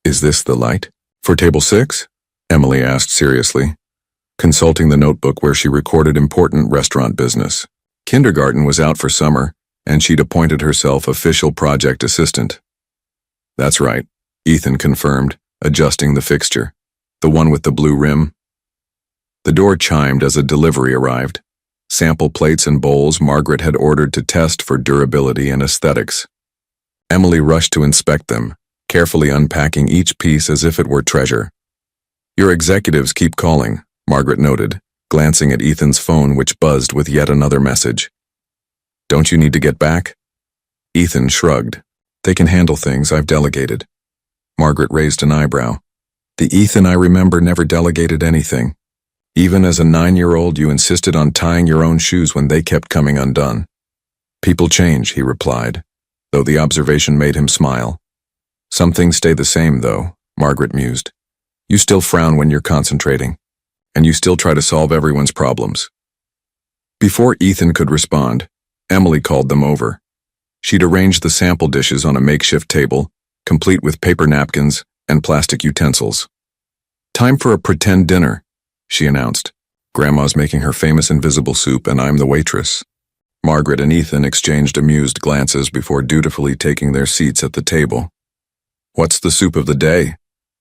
"Is this the light for table 6? Emily asked seriously, consulting the notebook where she recorded important restaurant business. Kindergarten was out for summer, and she'd appointed herself official project assistant. "That's right," Ethan confirmed, adjusting the fixture. "The one with the blue rim?" The door chimed as a delivery arrived. Sample plates and bowls Margaret had ordered to test for durability and aesthetics. Emily rushed to inspect them, carefully unpacking each piece as if it were treasure. "Your executives keep calling," Margaret noted, glancing at Ethan's phone which buzzed with yet another message. "Don't you need to get back?" Ethan shrugged. "They can handle things, I've delegated." Margaret raised an eyebrow. "The Ethan I remember never delegated anything. Even as a 9-year-old, you insisted on tying your own shoes when they kept coming undone." "People change," he replied, though the observation made him smile. "Some things stay the same, though," Margaret mused. "You still frown when you're concentrating, and you still try to solve everyone's problems." Before Ethan could respond, Emily called them over. She'd arranged the sample dishes on a makeshift table, complete with paper napkins and plastic utensils. "Time for a pretend dinner," she announced. "Grandma's making her famous invisible soup and I'm the waitress." Margaret and Ethan exchanged amused glances before dutifully taking their seats at the table. "What's the soup of the day?"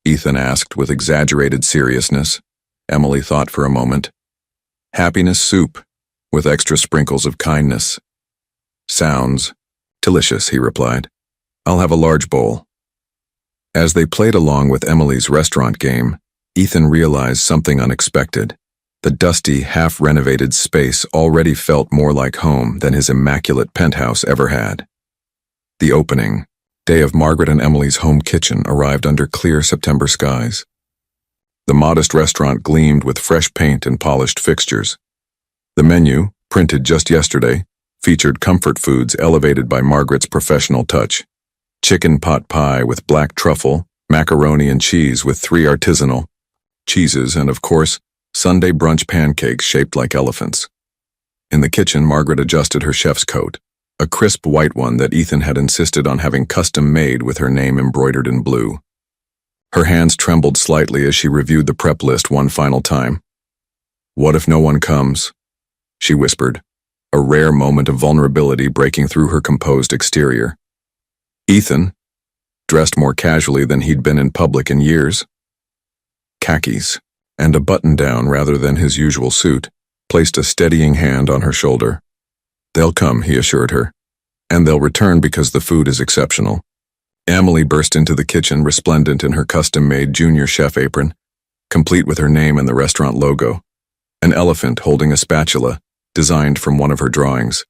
Ethan asked with exaggerated seriousness. Emily thought for a moment. "Happiness soup, with extra sprinkles of kindness." "Sounds delicious," he replied. "I'll have a large bowl." As they played along with Emily's restaurant game, Ethan realized something unexpected. The dusty, half-renovated space already felt more like home than his immaculate penthouse ever had. The opening day of Margaret and Emily's home kitchen arrived under clear September skies. The modest restaurant gleamed with fresh paint and polished fixtures. The menu, printed just yesterday, featured comfort foods elevated by Margaret's professional touch. Chicken pot pie with black truffle, macaroni and cheese with 3 artisanal cheeses, and of course, Sunday brunch pancakes shaped like elephants. In the kitchen, Margaret adjusted her chef's coat, a crisp white one that Ethan had insisted on having custom made with her name embroidered in blue. Her hands trembled slightly as she reviewed the prep list one final time. "What if no one comes?" she whispered, a rare moment of vulnerability breaking through her composed exterior. Ethan, dressed more casually than he'd been in public in years, khakis, and a button-down rather than his usual suit, placed a steadying hand on her shoulder. "They'll come," he assured her, "and they'll return because the food is exceptional." Emily burst into the kitchen resplendent in her custom-made junior chef apron, complete with her name and the restaurant logo, an elephant holding a spatula, designed from one of her drawings.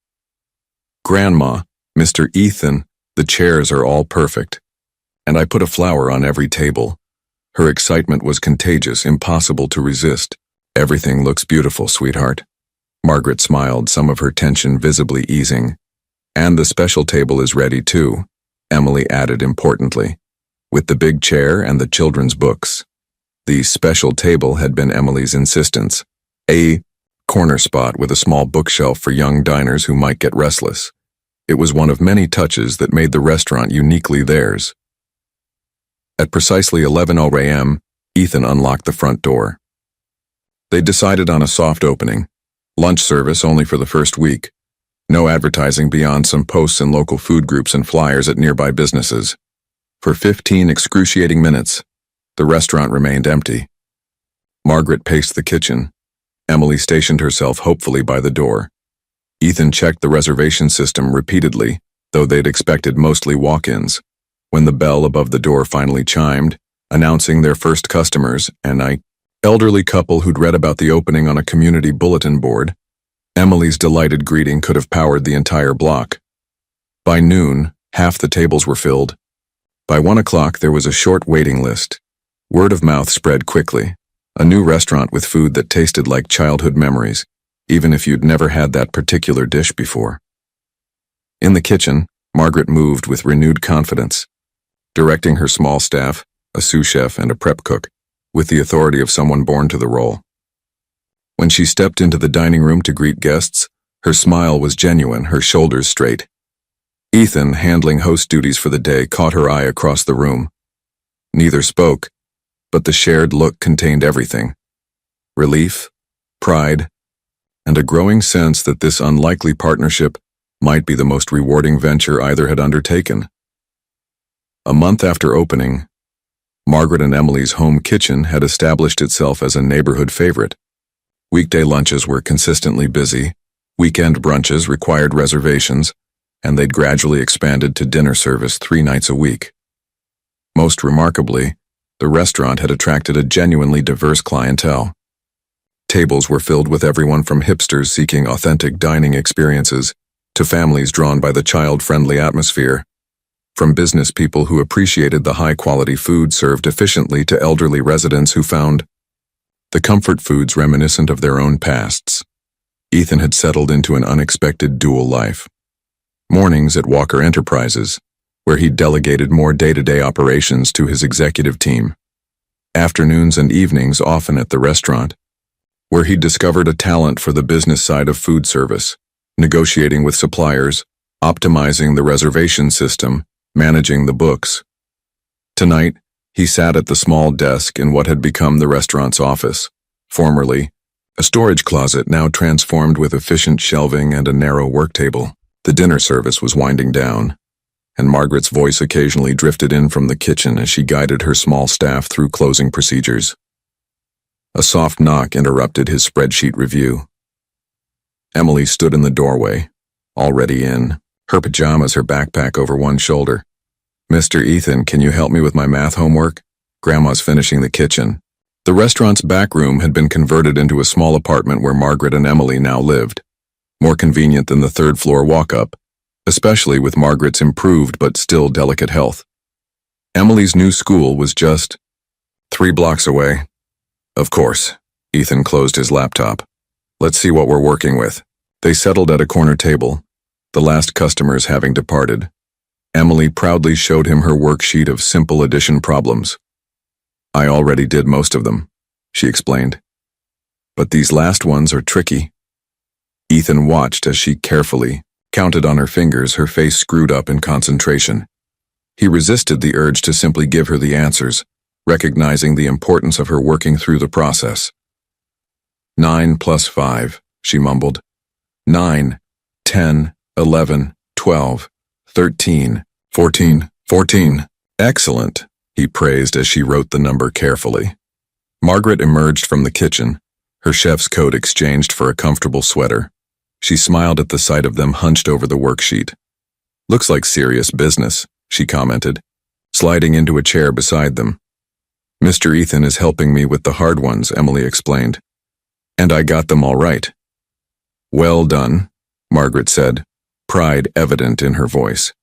"Grandma, Mr. Ethan, the chairs are all perfect. And I put a flower on every table." Her excitement was contagious, impossible to resist. "Everything looks beautiful, sweetheart." Margaret smiled, some of her tension visibly easing. "And the special table is ready too," Emily added importantly, "with the big chair and the children's books." The special table had been Emily's insistence, a corner spot with a small bookshelf for young diners who might get restless. It was one of many touches that made the restaurant uniquely theirs. At precisely 11:00 a.m., Ethan unlocked the front door. They decided on a soft opening, lunch service only for the first week, no advertising beyond some posts in local food groups and flyers at nearby businesses. For 15 excruciating minutes, the restaurant remained empty. Margaret paced the kitchen. Emily stationed herself hopefully by the door. Ethan checked the reservation system repeatedly, though they'd expected mostly walk-ins. When the bell above the door finally chimed, announcing their first customers, an elderly couple who'd read about the opening on a community bulletin board, Emily's delighted greeting could have powered the entire block. By noon, half the tables were filled. By 1 o'clock, there was a short waiting list. Word of mouth spread quickly. A new restaurant with food that tasted like childhood memories, even if you'd never had that particular dish before. In the kitchen, Margaret moved with renewed confidence, directing her small staff, a sous chef and a prep cook, with the authority of someone born to the role. When she stepped into the dining room to greet guests, her smile was genuine, her shoulders straight. Ethan, handling host duties for the day, caught her eye across the room. Neither spoke, but the shared look contained everything: relief, pride, and a growing sense that this unlikely partnership might be the most rewarding venture either had undertaken. A month after opening, Margaret and Emily's home kitchen had established itself as a neighborhood favorite. Weekday lunches were consistently busy, weekend brunches required reservations, and they'd gradually expanded to dinner service 3 nights a week. Most remarkably, the restaurant had attracted a genuinely diverse clientele. Tables were filled with everyone from hipsters seeking authentic dining experiences to families drawn by the child-friendly atmosphere, from business people who appreciated the high-quality food served efficiently to elderly residents who found the comfort foods reminiscent of their own pasts. Ethan had settled into an unexpected dual life. Mornings at Walker Enterprises, where he delegated more day-to-day operations to his executive team. Afternoons and evenings often at the restaurant, where he discovered a talent for the business side of food service, negotiating with suppliers, optimizing the reservation system, managing the books. Tonight, he sat at the small desk in what had become the restaurant's office, formerly a storage closet now transformed with efficient shelving and a narrow work table. The dinner service was winding down, and Margaret's voice occasionally drifted in from the kitchen as she guided her small staff through closing procedures. A soft knock interrupted his spreadsheet review. Emily stood in the doorway, already in her pajamas, her backpack over one shoulder. "Mr. Ethan, can you help me with my math homework? Grandma's finishing the kitchen." The restaurant's back room had been converted into a small apartment where Margaret and Emily now lived. More convenient than the third-floor walk-up, especially with Margaret's improved but still delicate health. Emily's new school was just 3 blocks away. Of course, Ethan closed his laptop. Let's see what we're working with. They settled at a corner table, the last customers having departed. Emily proudly showed him her worksheet of simple addition problems. I already did most of them, she explained. But these last ones are tricky. Ethan watched as she carefully counted on her fingers, her face screwed up in concentration. He resisted the urge to simply give her the answers, recognizing the importance of her working through the process. 9 plus 5, she mumbled. 9, 10, 11, 12, 13, 14. Excellent, he praised as she wrote the number carefully. Margaret emerged from the kitchen, her chef's coat exchanged for a comfortable sweater. She smiled at the sight of them hunched over the worksheet. Looks like serious business, she commented, sliding into a chair beside them. Mr. Ethan is helping me with the hard ones, Emily explained. And I got them all right. Well done, Margaret said, pride evident in her voice.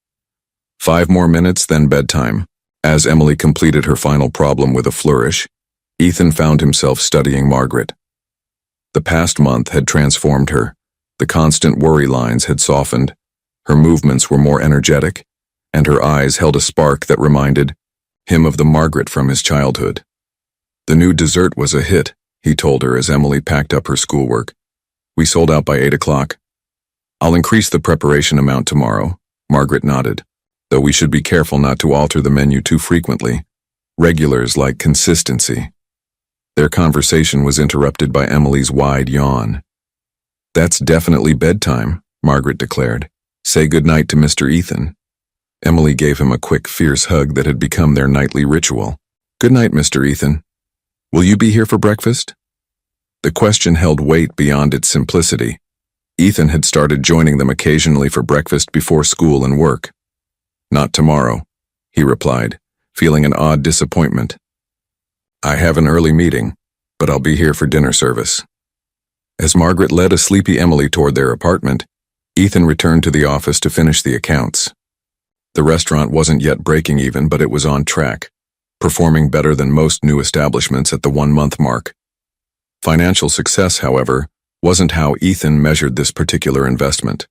5 more minutes, then bedtime. As Emily completed her final problem with a flourish, Ethan found himself studying Margaret. The past month had transformed her. The constant worry lines had softened. Her movements were more energetic, and her eyes held a spark that reminded him of the Margaret from his childhood. The new dessert was a hit, he told her as Emily packed up her schoolwork. We sold out by 8 o'clock. I'll increase the preparation amount tomorrow, Margaret nodded, though we should be careful not to alter the menu too frequently. Regulars like consistency. Their conversation was interrupted by Emily's wide yawn. That's definitely bedtime, Margaret declared. Say goodnight to Mr. Ethan. Emily gave him a quick, fierce hug that had become their nightly ritual. Good night, Mr. Ethan. Will you be here for breakfast? The question held weight beyond its simplicity. Ethan had started joining them occasionally for breakfast before school and work. Not tomorrow, he replied, feeling an odd disappointment. I have an early meeting, but I'll be here for dinner service. As Margaret led a sleepy Emily toward their apartment, Ethan returned to the office to finish the accounts. The restaurant wasn't yet breaking even, but it was on track, performing better than most new establishments at the 1-month mark. Financial success, however, wasn't how Ethan measured this particular investment.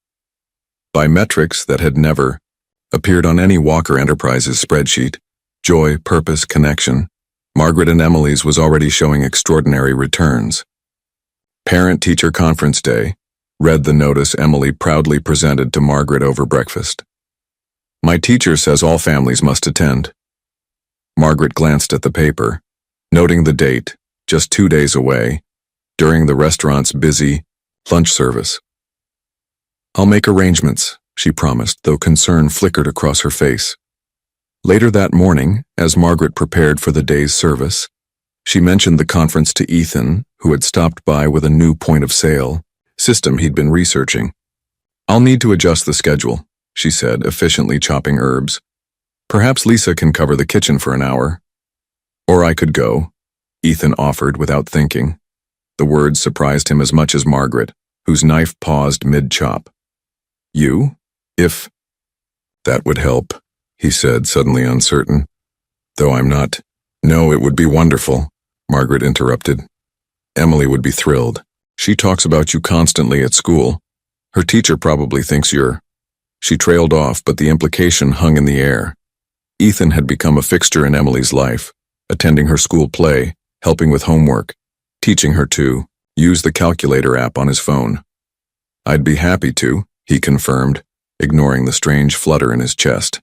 By metrics that had never appeared on any Walker Enterprises spreadsheet, joy, purpose, connection, Margaret and Emily's was already showing extraordinary returns. Parent-teacher conference day, read the notice Emily proudly presented to Margaret over breakfast. My teacher says all families must attend. Margaret glanced at the paper, noting the date, just 2 days away, during the restaurant's busy lunch service. I'll make arrangements, she promised, though concern flickered across her face. Later that morning, as Margaret prepared for the day's service, she mentioned the conference to Ethan, who had stopped by with a new point-of-sale system he'd been researching. I'll need to adjust the schedule, she said, efficiently chopping herbs. Perhaps Lisa can cover the kitchen for an hour. Or I could go, Ethan offered without thinking. The words surprised him as much as Margaret, whose knife paused mid-chop. You? If that would help, he said, suddenly uncertain. Though I'm not. No, it would be wonderful, Margaret interrupted. Emily would be thrilled. She talks about you constantly at school. Her teacher probably thinks you're. She trailed off, but the implication hung in the air. Ethan had become a fixture in Emily's life, attending her school play, helping with homework, teaching her to use the calculator app on his phone. I'd be happy to, he confirmed, ignoring the strange flutter in his chest.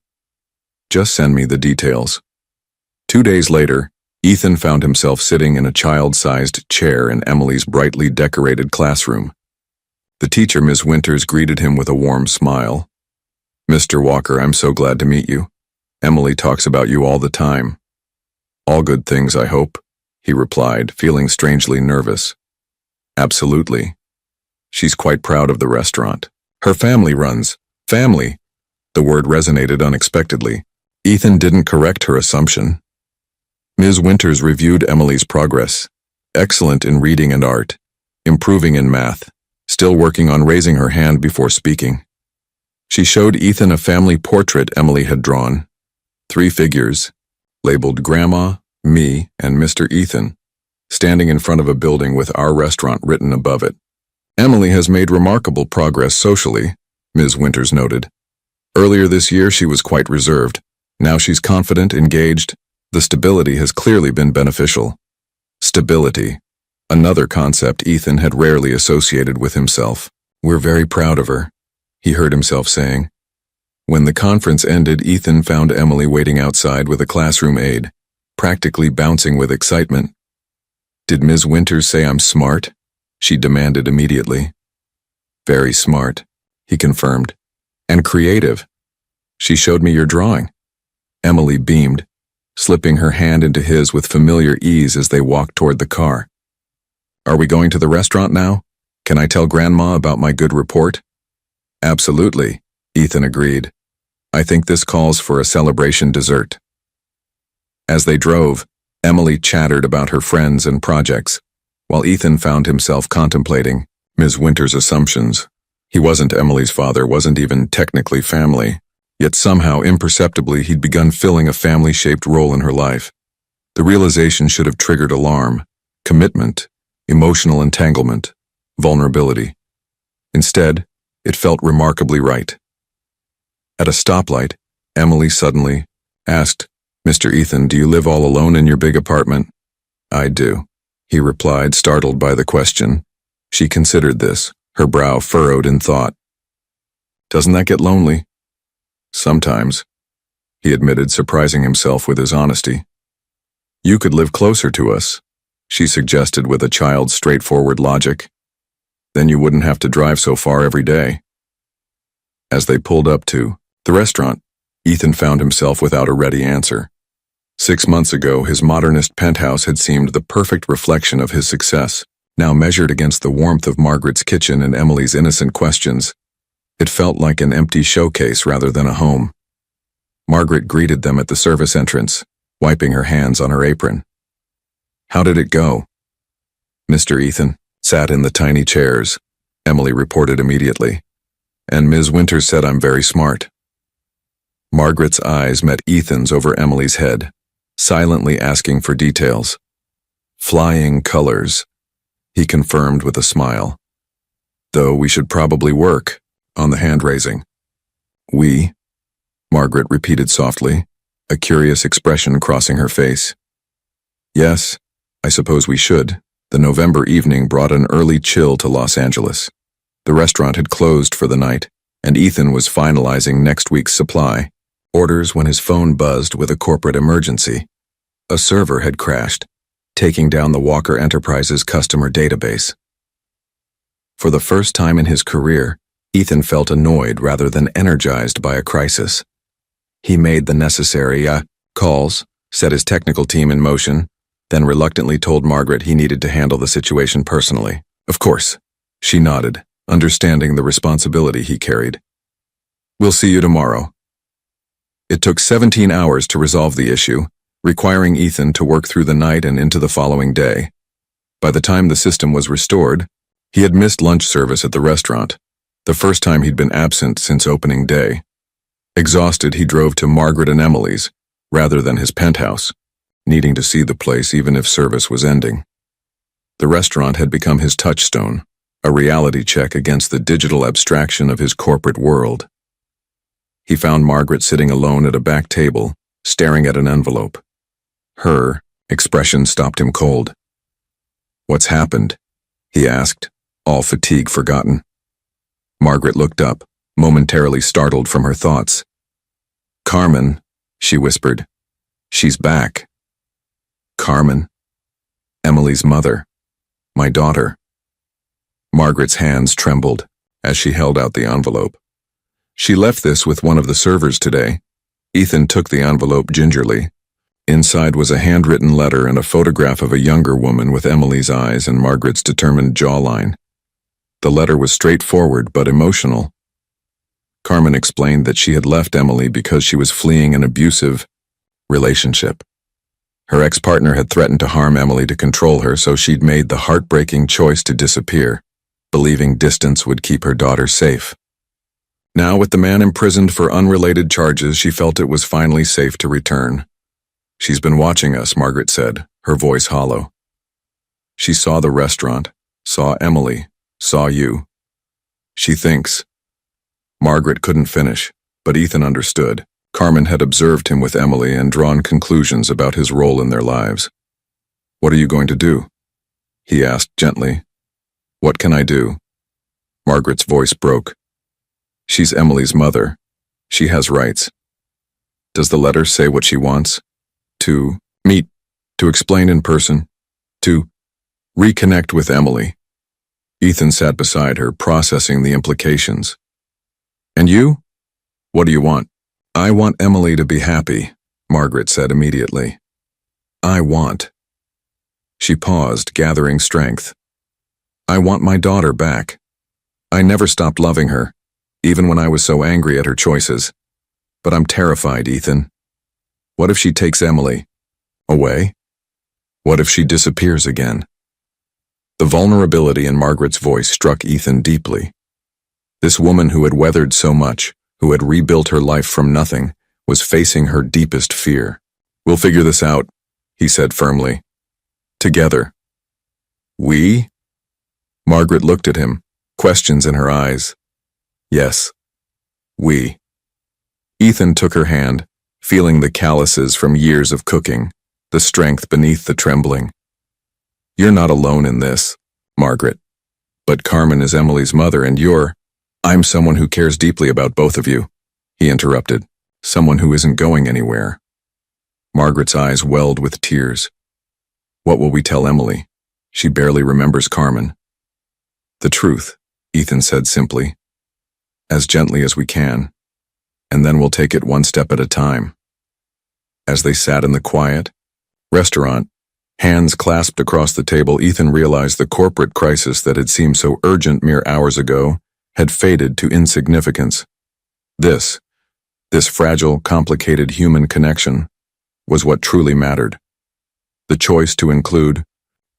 Just send me the details. 2 days later, Ethan found himself sitting in a child-sized chair in Emily's brightly decorated classroom. The teacher, Ms. Winters, greeted him with a warm smile. Mr. Walker, I'm so glad to meet you. Emily talks about you all the time. All good things, I hope, he replied, feeling strangely nervous. Absolutely. She's quite proud of the restaurant. Her family runs. Family. The word resonated unexpectedly. Ethan didn't correct her assumption. Ms. Winters reviewed Emily's progress. Excellent in reading and art. Improving in math. Still working on raising her hand before speaking. She showed Ethan a family portrait Emily had drawn. 3 figures, labeled Grandma, me, and Mr. Ethan, standing in front of a building with our restaurant written above it. Emily has made remarkable progress socially, Ms. Winters noted. Earlier this year she was quite reserved. Now she's confident, engaged. The stability has clearly been beneficial. Stability. Another concept Ethan had rarely associated with himself. We're very proud of her, he heard himself saying. When the conference ended, Ethan found Emily waiting outside with a classroom aide, practically bouncing with excitement. Did Ms. Winters say I'm smart? She demanded immediately. Very smart, he confirmed. And creative. She showed me your drawing. Emily beamed, slipping her hand into his with familiar ease as they walked toward the car. Are we going to the restaurant now? Can I tell Grandma about my good report? Absolutely, Ethan agreed. I think this calls for a celebration dessert. As they drove, Emily chattered about her friends and projects, while Ethan found himself contemplating Ms. Winters' assumptions. He wasn't Emily's father, wasn't even technically family, yet somehow imperceptibly he'd begun filling a family-shaped role in her life. The realization should have triggered alarm, commitment, emotional entanglement, vulnerability. Instead, it felt remarkably right. At a stoplight, Emily suddenly asked, Mr. Ethan, do you live all alone in your big apartment? I do, he replied, startled by the question. She considered this, her brow furrowed in thought. Doesn't that get lonely? Sometimes, he admitted, surprising himself with his honesty. You could live closer to us, she suggested with a child's straightforward logic. Then you wouldn't have to drive so far every day. As they pulled up to the restaurant, Ethan found himself without a ready answer. 6 months ago, his modernist penthouse had seemed the perfect reflection of his success. Now measured against the warmth of Margaret's kitchen and Emily's innocent questions, it felt like an empty showcase rather than a home. Margaret greeted them at the service entrance, wiping her hands on her apron. How did it go? Mr. Ethan sat in the tiny chairs, Emily reported immediately, and Ms. Winters said I'm very smart. Margaret's eyes met Ethan's over Emily's head, silently asking for details. Flying colors, he confirmed with a smile. Though we should probably work on the hand-raising. We? Margaret repeated softly, a curious expression crossing her face. Yes, I suppose we should. The November evening brought an early chill to Los Angeles. The restaurant had closed for the night, and Ethan was finalizing next week's supply orders when his phone buzzed with a corporate emergency. A server had crashed, taking down the Walker Enterprises customer database. For the first time in his career, Ethan felt annoyed rather than energized by a crisis. He made the necessary calls, set his technical team in motion, then reluctantly told Margaret he needed to handle the situation personally. Of course, she nodded, understanding the responsibility he carried. We'll see you tomorrow. It took 17 hours to resolve the issue, requiring Ethan to work through the night and into the following day. By the time the system was restored, he had missed lunch service at the restaurant, the first time he'd been absent since opening day. Exhausted, he drove to Margaret and Emily's, rather than his penthouse, needing to see the place even if service was ending. The restaurant had become his touchstone, a reality check against the digital abstraction of his corporate world. He found Margaret sitting alone at a back table, staring at an envelope. Her expression stopped him cold. What's happened? He asked, all fatigue forgotten. Margaret looked up, momentarily startled from her thoughts. Carmen, she whispered. She's back. Carmen? Emily's mother. My daughter. Margaret's hands trembled as she held out the envelope. She left this with one of the servers today. Ethan took the envelope gingerly. Inside was a handwritten letter and a photograph of a younger woman with Emily's eyes and Margaret's determined jawline. The letter was straightforward but emotional. Carmen explained that she had left Emily because she was fleeing an abusive relationship. Her ex-partner had threatened to harm Emily to control her, so she'd made the heartbreaking choice to disappear, believing distance would keep her daughter safe. Now, with the man imprisoned for unrelated charges, she felt it was finally safe to return. "She's been watching us," Margaret said, her voice hollow. "She saw the restaurant, saw Emily, saw you. She thinks." Margaret couldn't finish, but Ethan understood. Carmen had observed him with Emily and drawn conclusions about his role in their lives. "What are you going to do?" he asked gently. "What can I do?" Margaret's voice broke. "She's Emily's mother. She has rights. Does the letter say what she wants? To meet, to explain in person, to reconnect with Emily." Ethan sat beside her, processing the implications. "And you? What do you want?" "I want Emily to be happy," Margaret said immediately. "I want." She paused, gathering strength. "I want my daughter back. I never stopped loving her, even when I was so angry at her choices. But I'm terrified, Ethan. What if she takes Emily away? What if she disappears again?" The vulnerability in Margaret's voice struck Ethan deeply. This woman who had weathered so much, who had rebuilt her life from nothing, was facing her deepest fear. "We'll figure this out," he said firmly. "Together." "We?" Margaret looked at him, questions in her eyes. "Yes, we." Ethan took her hand, feeling the calluses from years of cooking, the strength beneath the trembling. "You're not alone in this, Margaret. But Carmen is Emily's mother and I'm someone who cares deeply about both of you," he interrupted. "Someone who isn't going anywhere." Margaret's eyes welled with tears. "What will we tell Emily? She barely remembers Carmen." "The truth," Ethan said simply. "As gently as we can. And then we'll take it one step at a time." As they sat in the quiet restaurant, hands clasped across the table, Ethan realized the corporate crisis that had seemed so urgent mere hours ago had faded to insignificance. This fragile, complicated human connection was what truly mattered. The choice to include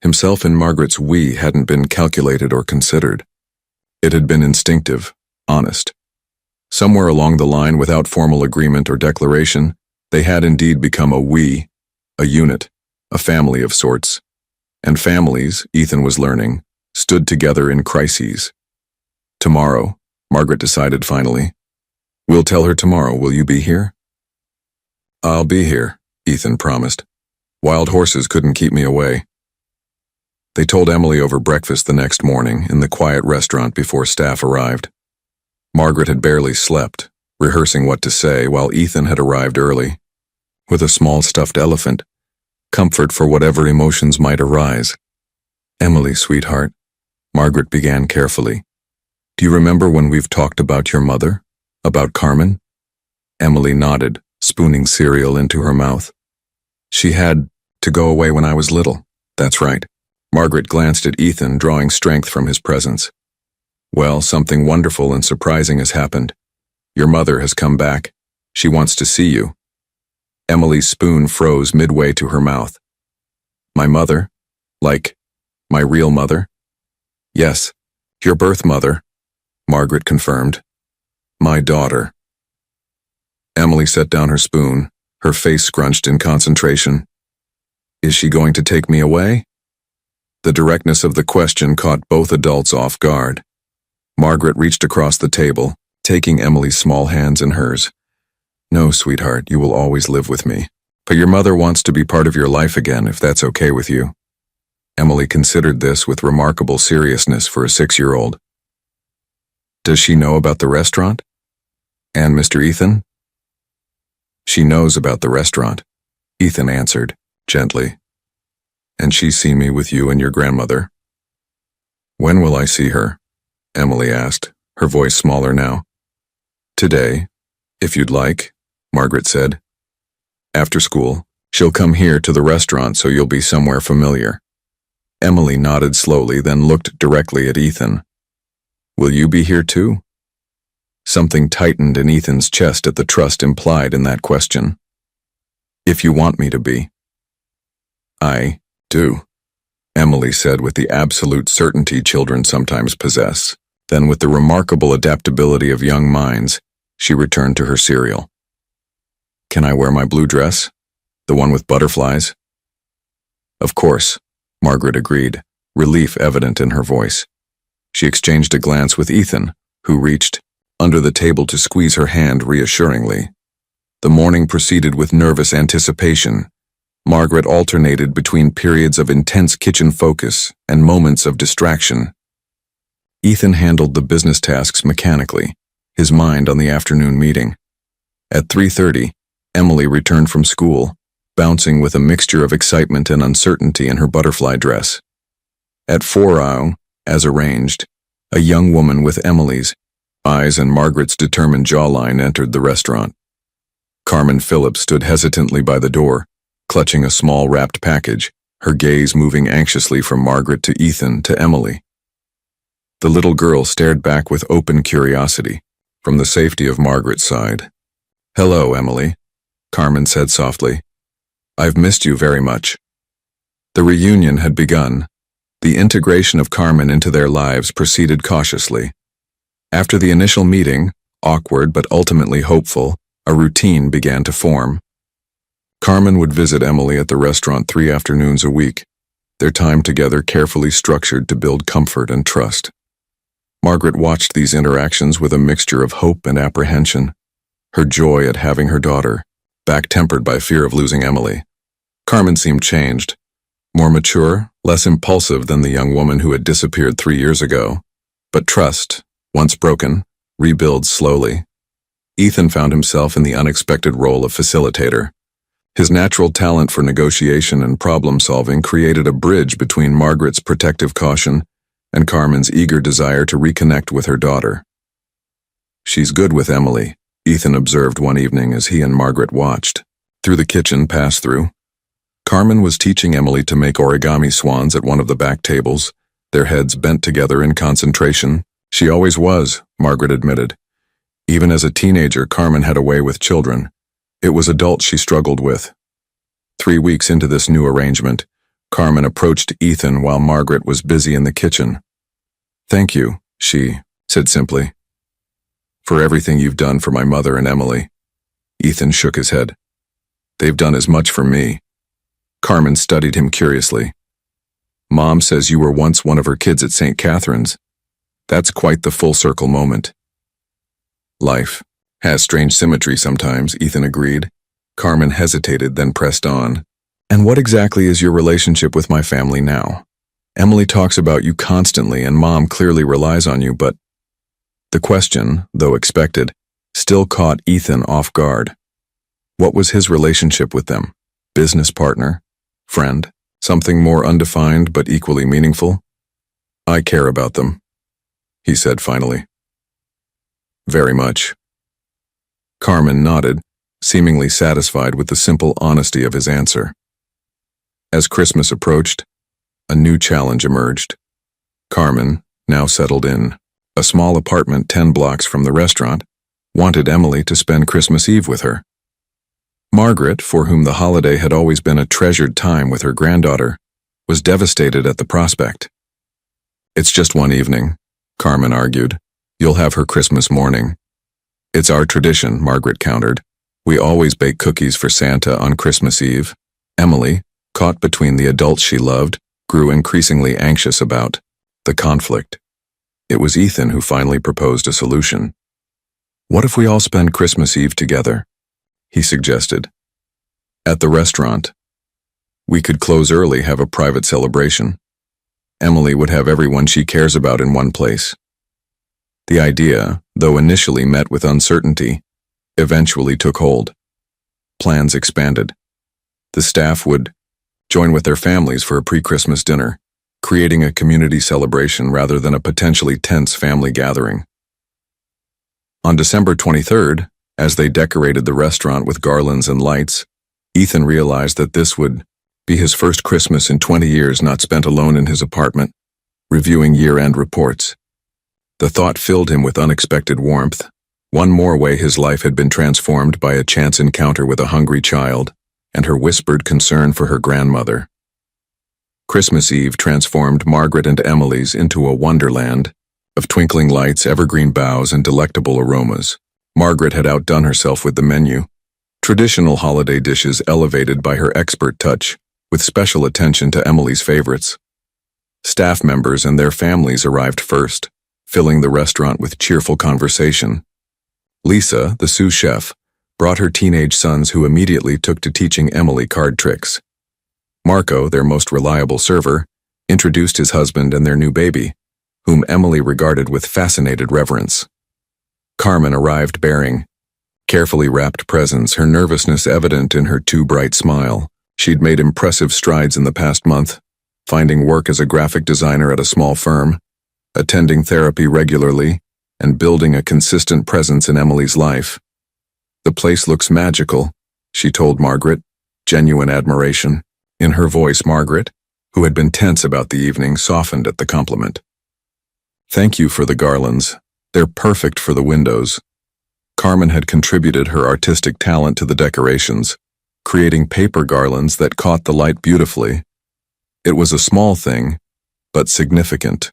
himself in Margaret's "we" hadn't been calculated or considered. It had been instinctive, honest. Somewhere along the line, without formal agreement or declaration, they had indeed become a "we," a unit, a family of sorts. And families, Ethan was learning, stood together in crises. "Tomorrow," Margaret decided finally. "We'll tell her tomorrow. Will you be here?" "I'll be here," Ethan promised. "Wild horses couldn't keep me away." They told Emily over breakfast the next morning in the quiet restaurant before staff arrived. Margaret had barely slept, rehearsing what to say, while Ethan had arrived early, with a small stuffed elephant, comfort for whatever emotions might arise. "Emily, sweetheart," Margaret began carefully. "Do you remember when we've talked about your mother? About Carmen?" Emily nodded, spooning cereal into her mouth. "She had to go away when I was little." "That's right." Margaret glanced at Ethan, drawing strength from his presence. "Well, something wonderful and surprising has happened. Your mother has come back. She wants to see you." Emily's spoon froze midway to her mouth. "My mother? Like, my real mother?" "Yes, your birth mother," Margaret confirmed. "My daughter." Emily set down her spoon, her face scrunched in concentration. "Is she going to take me away?" The directness of the question caught both adults off guard. Margaret reached across the table, taking Emily's small hands in hers. "No, sweetheart, you will always live with me. But your mother wants to be part of your life again, if that's okay with you." Emily considered this with remarkable seriousness for a 6-year-old. "Does she know about the restaurant? And Mr. Ethan?" "She knows about the restaurant," Ethan answered, gently. "And she's seen me with you and your grandmother." "When will I see her?" Emily asked, her voice smaller now. "Today, if you'd like," Margaret said. "After school, she'll come here to the restaurant so you'll be somewhere familiar." Emily nodded slowly, then looked directly at Ethan. "Will you be here too?" Something tightened in Ethan's chest at the trust implied in that question. "If you want me to be." I do, Emily said with the absolute certainty children sometimes possess. Then, with the remarkable adaptability of young minds, she returned to her cereal. Can I wear my blue dress? The one with butterflies? Of course, Margaret agreed, relief evident in her voice. She exchanged a glance with Ethan, who reached under the table to squeeze her hand reassuringly. The morning proceeded with nervous anticipation. Margaret alternated between periods of intense kitchen focus and moments of distraction. Ethan handled the business tasks mechanically, his mind on the afternoon meeting. At 3:30, Emily returned from school, bouncing with a mixture of excitement and uncertainty in her butterfly dress. At 4 as arranged, a young woman with Emily's eyes and Margaret's determined jawline entered the restaurant. Carmen Phillips stood hesitantly by the door, clutching a small wrapped package, her gaze moving anxiously from Margaret to Ethan to Emily. The little girl stared back with open curiosity, from the safety of Margaret's side. "Hello, Emily," Carmen said softly. "I've missed you very much." The reunion had begun. The integration of Carmen into their lives proceeded cautiously. After the initial meeting, awkward but ultimately hopeful, a routine began to form. Carmen would visit Emily at the restaurant 3 afternoons a week, their time together carefully structured to build comfort and trust. Margaret watched these interactions with a mixture of hope and apprehension, her joy at having her daughter, back tempered by fear of losing Emily. Carmen seemed changed, more mature, less impulsive than the young woman who had disappeared 3 years ago. But trust, once broken, rebuilds slowly. Ethan found himself in the unexpected role of facilitator. His natural talent for negotiation and problem-solving created a bridge between Margaret's protective caution and Carmen's eager desire to reconnect with her daughter. "She's good with Emily," Ethan observed one evening as he and Margaret watched. Through the kitchen pass-through, Carmen was teaching Emily to make origami swans at one of the back tables, their heads bent together in concentration. "She always was," Margaret admitted. Even as a teenager, Carmen had a way with children. It was adults she struggled with. 3 weeks into this new arrangement, Carmen approached Ethan while Margaret was busy in the kitchen. "Thank you," she said simply, "for everything you've done for my mother and Emily." Ethan shook his head. "They've done as much for me." Carmen studied him curiously. "Mom says you were once one of her kids at St. Catherine's. That's quite the full-circle moment." "Life has strange symmetry sometimes," Ethan agreed. Carmen hesitated, then pressed on. "And what exactly is your relationship with my family now? Emily talks about you constantly and Mom clearly relies on you, but..." The question, though expected, still caught Ethan off guard. What was his relationship with them? Business partner? Friend? Something more undefined but equally meaningful? "I care about them," he said finally. "Very much." Carmen nodded, seemingly satisfied with the simple honesty of his answer. As Christmas approached, a new challenge emerged. Carmen, now settled in a small apartment 10 blocks from the restaurant, wanted Emily to spend Christmas Eve with her. Margaret, for whom the holiday had always been a treasured time with her granddaughter, was devastated at the prospect. "It's just one evening," Carmen argued. "You'll have her Christmas morning." "It's our tradition," Margaret countered. "We always bake cookies for Santa on Christmas Eve." Emily, caught between the adults she loved, grew increasingly anxious about the conflict. It was Ethan who finally proposed a solution. "What if we all spend Christmas Eve together?" he suggested. "At the restaurant. We could close early, have a private celebration. Emily would have everyone she cares about in one place." The idea, though initially met with uncertainty, eventually took hold. Plans expanded. The staff would join with their families for a pre-Christmas dinner, creating a community celebration rather than a potentially tense family gathering. On December 23rd, as they decorated the restaurant with garlands and lights, Ethan realized that this would be his first Christmas in 20 years not spent alone in his apartment, reviewing year-end reports. The thought filled him with unexpected warmth. One more way his life had been transformed by a chance encounter with a hungry child and her whispered concern for her grandmother. Christmas Eve transformed Margaret and Emily's into a wonderland of twinkling lights, evergreen boughs, and delectable aromas. Margaret had outdone herself with the menu. Traditional holiday dishes elevated by her expert touch, with special attention to Emily's favorites. Staff members and their families arrived first, filling the restaurant with cheerful conversation. Lisa, the sous chef, brought her teenage sons who immediately took to teaching Emily card tricks. Marco, their most reliable server, introduced his husband and their new baby, whom Emily regarded with fascinated reverence. Carmen arrived bearing carefully wrapped presents, her nervousness evident in her too bright smile. She'd made impressive strides in the past month, finding work as a graphic designer at a small firm, attending therapy regularly, and building a consistent presence in Emily's life. "The place looks magical," she told Margaret, genuine admiration. In her voice, Margaret, who had been tense about the evening, softened at the compliment. "Thank you for the garlands. They're perfect for the windows." Carmen had contributed her artistic talent to the decorations, creating paper garlands that caught the light beautifully. It was a small thing, but significant.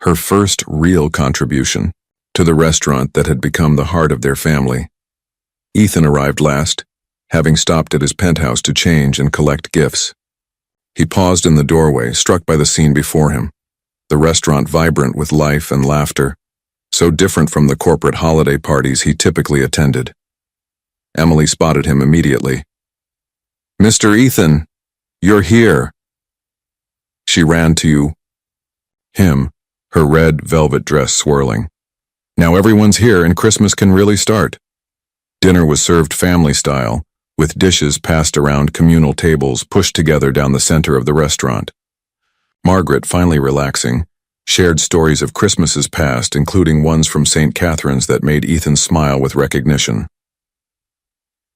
Her first real contribution to the restaurant that had become the heart of their family. Ethan arrived last, having stopped at his penthouse to change and collect gifts. He paused in the doorway, struck by the scene before him. The restaurant vibrant with life and laughter, so different from the corporate holiday parties he typically attended. Emily spotted him immediately. "Mr. Ethan, you're here." She ran to him, her red velvet dress swirling. "Now everyone's here and Christmas can really start." Dinner was served family style, with dishes passed around communal tables pushed together down the center of the restaurant. Margaret, finally relaxing, shared stories of Christmases past, including ones from St. Catherine's that made Ethan smile with recognition.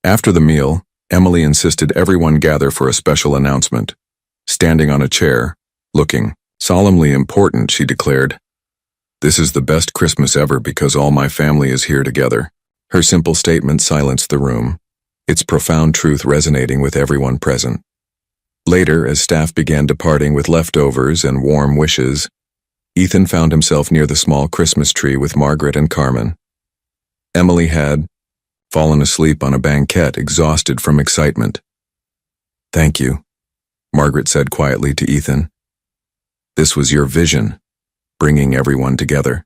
After the meal, Emily insisted everyone gather for a special announcement. Standing on a chair, looking solemnly important, she declared, "This is the best Christmas ever because all my family is here together." Her simple statement silenced the room, its profound truth resonating with everyone present. Later, as staff began departing with leftovers and warm wishes, Ethan found himself near the small Christmas tree with Margaret and Carmen. Emily had fallen asleep on a banquette, exhausted from excitement. "Thank you," Margaret said quietly to Ethan. "This was your vision, bringing everyone together."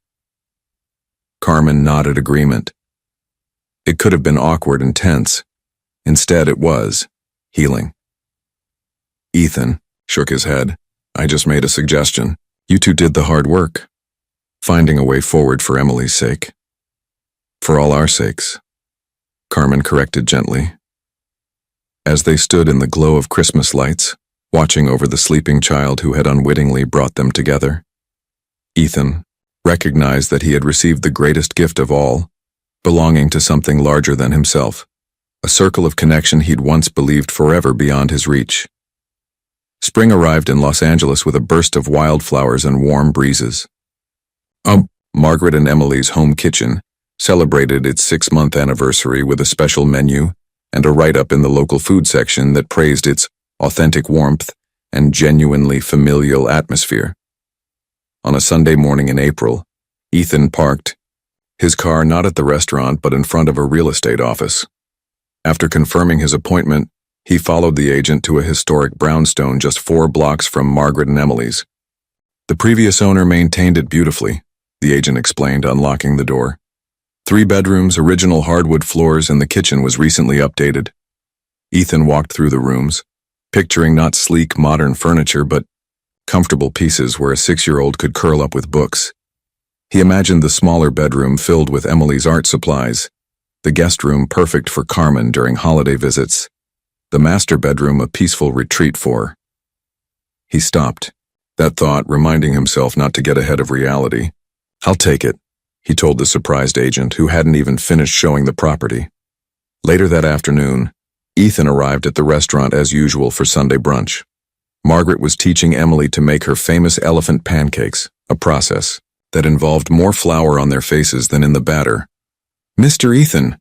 Carmen nodded agreement. It could have been awkward and tense. Instead, it was healing. Ethan shook his head. "I just made a suggestion. You two did the hard work, finding a way forward for Emily's sake. For all our sakes," Carmen corrected gently. As they stood in the glow of Christmas lights, watching over the sleeping child who had unwittingly brought them together, Ethan recognized that he had received the greatest gift of all, belonging to something larger than himself, a circle of connection he'd once believed forever beyond his reach. Spring arrived in Los Angeles with a burst of wildflowers and warm breezes. Margaret and Emily's home kitchen celebrated its 6-month anniversary with a special menu and a write-up in the local food section that praised its authentic warmth and genuinely familial atmosphere. On a Sunday morning in April, Ethan parked his car not at the restaurant but in front of a real estate office. After confirming his appointment, he followed the agent to a historic brownstone just 4 blocks from Margaret and Emily's. "The previous owner maintained it beautifully," the agent explained, unlocking the door. 3 bedrooms, original hardwood floors, and the kitchen was recently updated. Ethan walked through the rooms, picturing not sleek, modern furniture, but comfortable pieces where a 6-year-old could curl up with books. He imagined the smaller bedroom filled with Emily's art supplies, the guest room perfect for Carmen during holiday visits, the master bedroom a peaceful retreat for. He stopped, that thought reminding himself not to get ahead of reality. "I'll take it," he told the surprised agent, who hadn't even finished showing the property. Later that afternoon, Ethan arrived at the restaurant as usual for Sunday brunch. Margaret was teaching Emily to make her famous elephant pancakes, a process that involved more flour on their faces than in the batter. "Mr. Ethan,"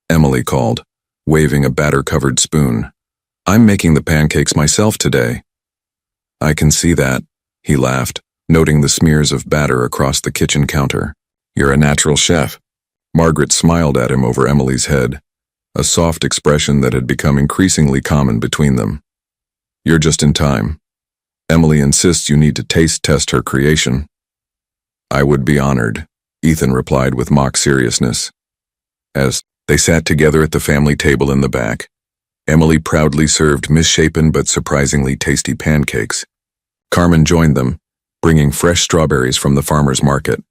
Emily called, waving a batter-covered spoon. "I'm making the pancakes myself today." I can see that, he laughed, noting the smears of batter across the kitchen counter. You're a natural chef. Margaret smiled at him over Emily's head, a soft expression that had become increasingly common between them. You're just in time. Emily insists you need to taste test her creation. I would be honored, Ethan replied with mock seriousness. As they sat together at the family table in the back, Emily proudly served misshapen but surprisingly tasty pancakes. Carmen joined them, bringing fresh strawberries from the farmer's market.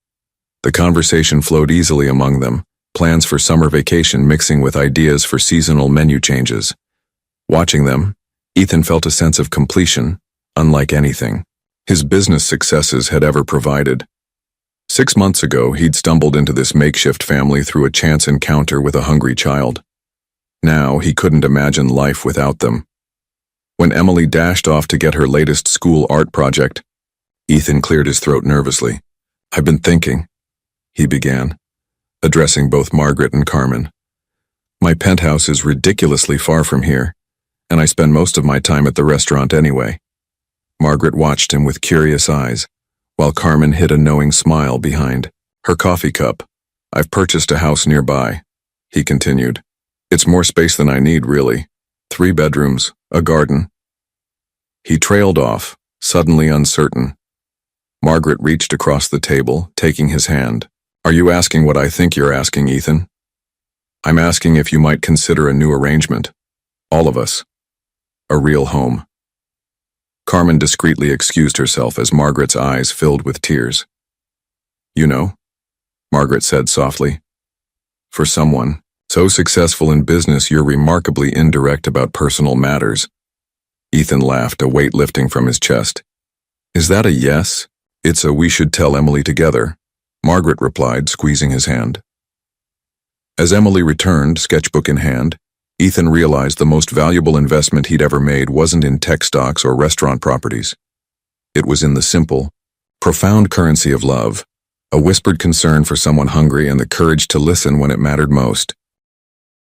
The conversation flowed easily among them, plans for summer vacation mixing with ideas for seasonal menu changes. Watching them, Ethan felt a sense of completion, unlike anything his business successes had ever provided. 6 months ago, he'd stumbled into this makeshift family through a chance encounter with a hungry child. Now, he couldn't imagine life without them. When Emily dashed off to get her latest school art project, Ethan cleared his throat nervously. I've been thinking, he began, addressing both Margaret and Carmen. My penthouse is ridiculously far from here, and I spend most of my time at the restaurant anyway. Margaret watched him with curious eyes, while Carmen hid a knowing smile behind her coffee cup. I've purchased a house nearby, he continued. It's more space than I need, really. 3 bedrooms, a garden. He trailed off, suddenly uncertain. Margaret reached across the table, taking his hand. Are you asking what I think you're asking, Ethan? I'm asking if you might consider a new arrangement. All of us. A real home. Carmen discreetly excused herself as Margaret's eyes filled with tears. You know, Margaret said softly. For someone so successful in business, you're remarkably indirect about personal matters. Ethan laughed, a weight lifting from his chest. Is that a yes? It's a we should tell Emily together, Margaret replied, squeezing his hand. As Emily returned, sketchbook in hand, Ethan realized the most valuable investment he'd ever made wasn't in tech stocks or restaurant properties. It was in the simple, profound currency of love, a whispered concern for someone hungry and the courage to listen when it mattered most.